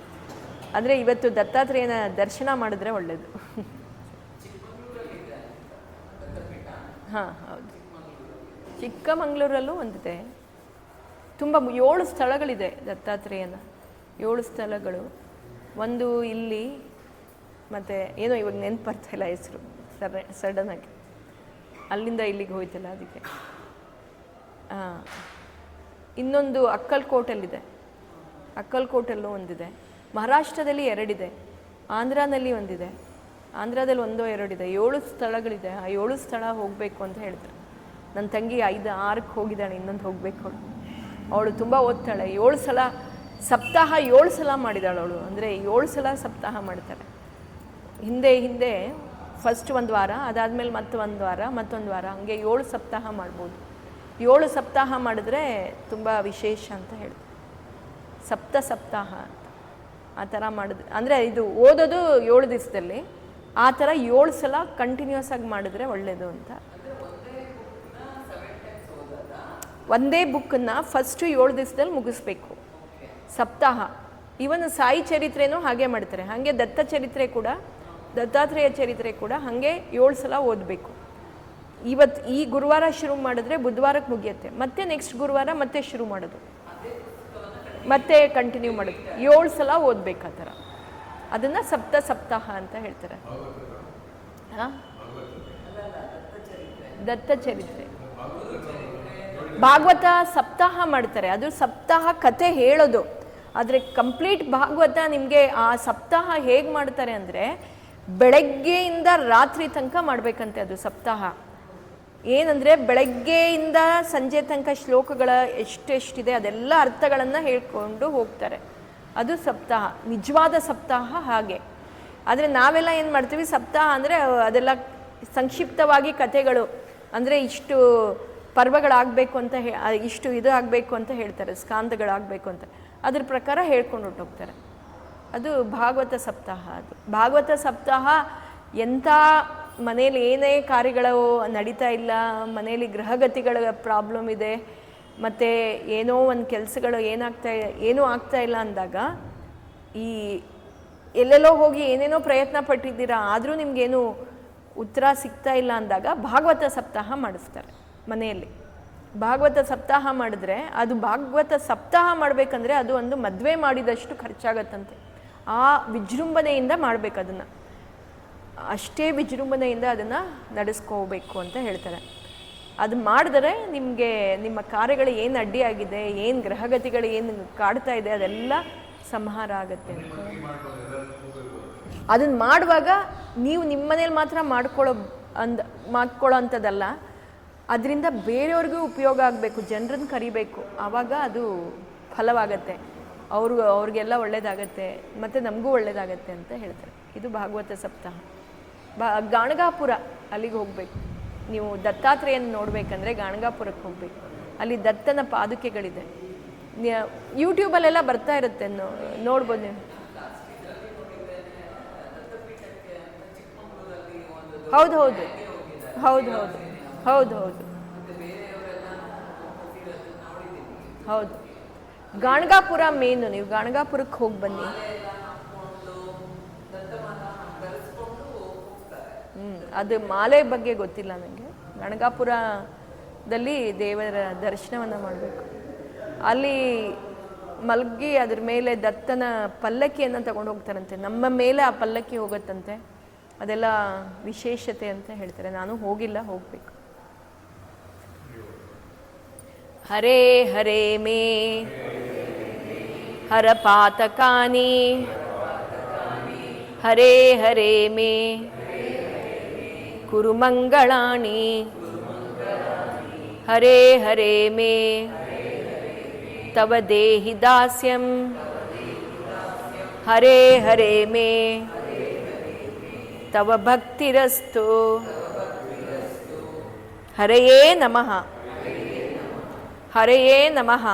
ಅಂದರೆ ಇವತ್ತು ದತ್ತಾತ್ರೇಯನ ದರ್ಶನ ಮಾಡಿದ್ರೆ ಒಳ್ಳೆಯದು. ಹೌದು, ಚಿಕ್ಕಮಂಗ್ಳೂರಲ್ಲೂ ಒಂದಿದೆ. ತುಂಬ 7 ಸ್ಥಳಗಳಿದೆ ದತ್ತಾತ್ರೇಯನ, 7 ಸ್ಥಳಗಳು. ಒಂದು ಇಲ್ಲಿ, ಮತ್ತು ಏನೋ ಇವಾಗ ನೆನ್ಪು ಬರ್ತಾಯಿಲ್ಲ ಹೆಸರು ಸಡನ್ನಾಗಿ, ಅಲ್ಲಿಂದ ಇಲ್ಲಿಗೆ ಹೋಯ್ತಲ್ಲ ಅದಕ್ಕೆ. ಇನ್ನೊಂದು ಅಕ್ಕಲ್ಕೋಟಲ್ಲಿದೆ, ಅಕ್ಕಲ್ಕೋಟಲ್ಲೂ ಒಂದಿದೆ. ಮಹಾರಾಷ್ಟ್ರದಲ್ಲಿ 2 ಇದೆ, ಆಂಧ್ರನಲ್ಲಿ ಒಂದಿದೆ, ಆಂಧ್ರದಲ್ಲಿ 1 2 ಇದೆ. 7 ಸ್ಥಳಗಳಿದೆ. ಆ 7 ಸ್ಥಳ ಹೋಗಬೇಕು ಅಂತ ಹೇಳ್ತಾರೆ. ನನ್ನ ತಂಗಿ 5 6ಕ್ಕೆ ಹೋಗಿದ್ದಾಳೆ, ಇನ್ನೊಂದು ಹೋಗಬೇಕು. ಅವಳು ತುಂಬ ಓದ್ತಾಳೆ. 7 ಸಲ ಸಪ್ತಾಹ 7 ಸಲ ಮಾಡಿದಾಳು ಅವಳು. ಅಂದರೆ 7 ಸಲ ಸಪ್ತಾಹ ಮಾಡ್ತಾರೆ. ಹಿಂದೆ ಫಸ್ಟ್ 1 ವಾರ, ಅದಾದಮೇಲೆ ಮತ್ತೆ 1 ವಾರ, ಮತ್ತೊಂದು ವಾರ, ಹಂಗೆ 7 ಸಪ್ತಾಹ ಮಾಡ್ಬೋದು. 7 ಸಪ್ತಾಹ ಮಾಡಿದ್ರೆ ತುಂಬ ವಿಶೇಷ ಅಂತ ಹೇಳ್ತಾರೆ. ಸಪ್ತಾಹ ಅಂತ ಆ ಥರ ಮಾಡಿದ್ರೆ, ಅಂದರೆ ಇದು ಓದೋದು 7 ದಿವಸದಲ್ಲಿ, ಆ ಥರ 7 ಸಲ ಕಂಟಿನ್ಯೂಸ್ ಆಗಿ ಮಾಡಿದ್ರೆ ಒಳ್ಳೆಯದು ಅಂತ. ಒಂದೇ ಬುಕ್ಕನ್ನು ಫಸ್ಟು 7 ದಿವಸದಲ್ಲಿ ಮುಗಿಸ್ಬೇಕು ಸಪ್ತಾಹ. ಇವನ್ ಸಾಯಿ ಚರಿತ್ರೆನೂ ಹಾಗೆ ಮಾಡ್ತಾರೆ. ಹಾಗೆ ದತ್ತ ಚರಿತ್ರೆ ಕೂಡ, ದತ್ತಾತ್ರೇಯ ಚರಿತ್ರೆ ಕೂಡ ಹಾಗೆ 7 ಸಲ ಓದಬೇಕು. ಈ ಗುರುವಾರ ಶುರು ಮಾಡಿದ್ರೆ ಬುಧವಾರಕ್ಕೆ ಮುಗಿಯುತ್ತೆ, ಮತ್ತೆ ನೆಕ್ಸ್ಟ್ ಗುರುವಾರ ಮತ್ತೆ ಶುರು ಮಾಡೋದು, ಮತ್ತೆ ಕಂಟಿನ್ಯೂ ಮಾಡೋದು. 7 ಸಲ ಓದಬೇಕು ಆ ಥರ. ಅದನ್ನು ಸಪ್ತಾಹ ಅಂತ ಹೇಳ್ತಾರೆ. ದತ್ತ ಚರಿತ್ರೆ, ಭಾಗವತ ಸಪ್ತಾಹ ಮಾಡ್ತಾರೆ. ಅದು ಸಪ್ತಾಹ ಕಥೆ ಹೇಳೋದು. ಆದರೆ ಕಂಪ್ಲೀಟ್ ಭಾಗವತ ನಿಮಗೆ ಆ ಸಪ್ತಾಹ ಹೇಗೆ ಮಾಡ್ತಾರೆ ಅಂದರೆ, ಬೆಳಗ್ಗೆಯಿಂದ ರಾತ್ರಿ ತನಕ ಮಾಡಬೇಕಂತೆ ಅದು ಸಪ್ತಾಹ. ಏನಂದರೆ ಬೆಳಗ್ಗೆಯಿಂದ ಸಂಜೆ ತನಕ ಶ್ಲೋಕಗಳ ಎಷ್ಟೆಷ್ಟಿದೆ ಅದೆಲ್ಲ ಅರ್ಥಗಳನ್ನು ಹೇಳ್ಕೊಂಡು ಹೋಗ್ತಾರೆ. ಅದು ಸಪ್ತಾಹ, ನಿಜವಾದ ಸಪ್ತಾಹ ಹಾಗೆ. ಆದರೆ ನಾವೆಲ್ಲ ಏನು ಮಾಡ್ತೀವಿ, ಸಪ್ತಾಹ ಅಂದರೆ ಅದೆಲ್ಲ ಸಂಕ್ಷಿಪ್ತವಾಗಿ ಕಥೆಗಳು, ಅಂದರೆ ಇಷ್ಟು ಪರ್ವಗಳಾಗಬೇಕು ಅಂತ ಇಷ್ಟು ಇದು ಆಗಬೇಕು ಅಂತ ಹೇಳ್ತಾರೆ, ಸ್ಕಾಂದಗಳಾಗಬೇಕು ಅಂತ, ಅದ್ರ ಪ್ರಕಾರ ಹೇಳ್ಕೊಂಡು ಹೊರಟೋಗ್ತಾರೆ. ಅದು ಭಾಗವತ ಸಪ್ತಾಹ. ಅದು ಭಾಗವತ ಸಪ್ತಾಹ ಎಂಥ ಮನೇಲಿ ಏನೇ ಕಾರ್ಯಗಳು ನಡೀತಾ ಇಲ್ಲ, ಮನೇಲಿ ಗೃಹಗತಿಗಳ ಪ್ರಾಬ್ಲಮ್ ಇದೆ, ಮತ್ತು ಏನೋ ಒಂದು ಕೆಲಸಗಳು ಏನೂ ಆಗ್ತಾ ಇಲ್ಲ ಅಂದಾಗ, ಈ ಎಲ್ಲೆಲ್ಲೋ ಹೋಗಿ ಏನೇನೋ ಪ್ರಯತ್ನ ಪಟ್ಟಿದ್ದೀರಾ ಆದರೂ ನಿಮಗೇನು ಉತ್ತರ ಸಿಗ್ತಾ ಇಲ್ಲ ಅಂದಾಗ ಭಾಗವತ ಸಪ್ತಾಹ ಮಾಡಿಸ್ತಾರೆ ಮನೆಯಲ್ಲಿ. ಭಾಗವತ ಸಪ್ತಾಹ ಮಾಡಿದ್ರೆ, ಅದು ಭಾಗವತ ಸಪ್ತಾಹ ಮಾಡಬೇಕಂದ್ರೆ ಅದು ಒಂದು ಮದುವೆ ಮಾಡಿದಷ್ಟು ಖರ್ಚಾಗತ್ತಂತೆ. ಆ ವಿಜೃಂಭಣೆಯಿಂದ ಮಾಡಬೇಕು ಅದನ್ನು, ಅಷ್ಟೇ ವಿಜೃಂಭಣೆಯಿಂದ ಅದನ್ನು ನಡೆಸ್ಕೋಬೇಕು ಅಂತ ಹೇಳ್ತಾರೆ. ಅದು ಮಾಡಿದ್ರೆ ನಿಮಗೆ ನಿಮ್ಮ ಕಾರ್ಯಗಳು ಏನು ಅಡ್ಡಿಯಾಗಿದೆ, ಏನು ಗ್ರಹಗತಿಗಳು ಏನು ಕಾಡ್ತಾ ಇದೆ ಅದೆಲ್ಲ ಸಂಹಾರ ಆಗುತ್ತೆ ಅಂತ. ಅದನ್ನು ಮಾಡುವಾಗ ನೀವು ನಿಮ್ಮ ಮನೇಲಿ ಮಾತ್ರ ಮಾಡ್ಕೊಳ್ಳೋ ಅಂಥದ್ದಲ್ಲ, ಅದರಿಂದ ಬೇರೆಯವ್ರಿಗೂ ಉಪಯೋಗ ಆಗಬೇಕು, ಜನರನ್ನು ಕರಿಬೇಕು, ಆವಾಗ ಅದು ಫಲವಾಗತ್ತೆ, ಅವ್ರಿಗೆಲ್ಲ ಒಳ್ಳೆಯದಾಗತ್ತೆ, ಮತ್ತು ನಮಗೂ ಒಳ್ಳೆಯದಾಗತ್ತೆ ಅಂತ ಹೇಳ್ತಾರೆ. ಇದು ಭಾಗವತ ಸಪ್ತಾಹ. ಗಾಣಗಾಪುರ ಅಲ್ಲಿಗೆ ಹೋಗಬೇಕು ನೀವು. ದತ್ತಾತ್ರೇಯನ ನೋಡಬೇಕಂದ್ರೆ ಗಾಣಗಾಪುರಕ್ಕೆ ಹೋಗಬೇಕು. ಅಲ್ಲಿ ದತ್ತನ ಪಾದುಕೆಗಳಿದೆ, ಯೂಟ್ಯೂಬಲ್ಲೆಲ್ಲ ಬರ್ತಾ ಇರುತ್ತೆ, ನೋಡ್ಬೋದು ನೀವು. ಹೌದು ಹೌದು ಹೌದು ಹೌದು ಹೌದು ಹೌದು ಹೌದು. ಗಾಣಗಾಪುರ ಮೇನು, ನೀವು ಗಾಣಗಾಪುರಕ್ಕೆ ಹೋಗಿ ಬನ್ನಿ. ಅದು ಮಾಲೆ ಬಗ್ಗೆ ಗೊತ್ತಿಲ್ಲ ನನಗೆ. ಗಾಣಗಾಪುರದಲ್ಲಿ ದೇವರ ದರ್ಶನವನ್ನು ಮಾಡಬೇಕು. ಅಲ್ಲಿ ಮಲಗಿ ಅದ್ರ ಮೇಲೆ ದತ್ತನ ಪಲ್ಲಕ್ಕಿಯನ್ನು ತಗೊಂಡು ಹೋಗ್ತಾರಂತೆ. ನಮ್ಮ ಮೇಲೆ ಆ ಪಲ್ಲಕ್ಕಿ ಹೋಗುತ್ತಂತೆ. ಅದೆಲ್ಲ ವಿಶೇಷತೆ ಅಂತ ಹೇಳ್ತಾರೆ. ನಾನು ಹೋಗಿಲ್ಲ, ಹೋಗಬೇಕು. ಹರೇ ಹರೇ ಮೇ ಹರ ಪಾತಕಾನಿ, ಹರೇ ಹರೇ ಮೇ ಕುರು ಮಂಗಳಾಣಿ, ಹರೇ ಹರೇ ಮೇ ತವ ದೇಹಿ ದಾಸ್ಯಂ, ಹರೇ ಹರೇ ಮೇ ತವ ಭಕ್ತಿರಸ್ತು. ಹರೆಯೇ ನಮಃ, ಹರೆಯೇ ನಮಃ.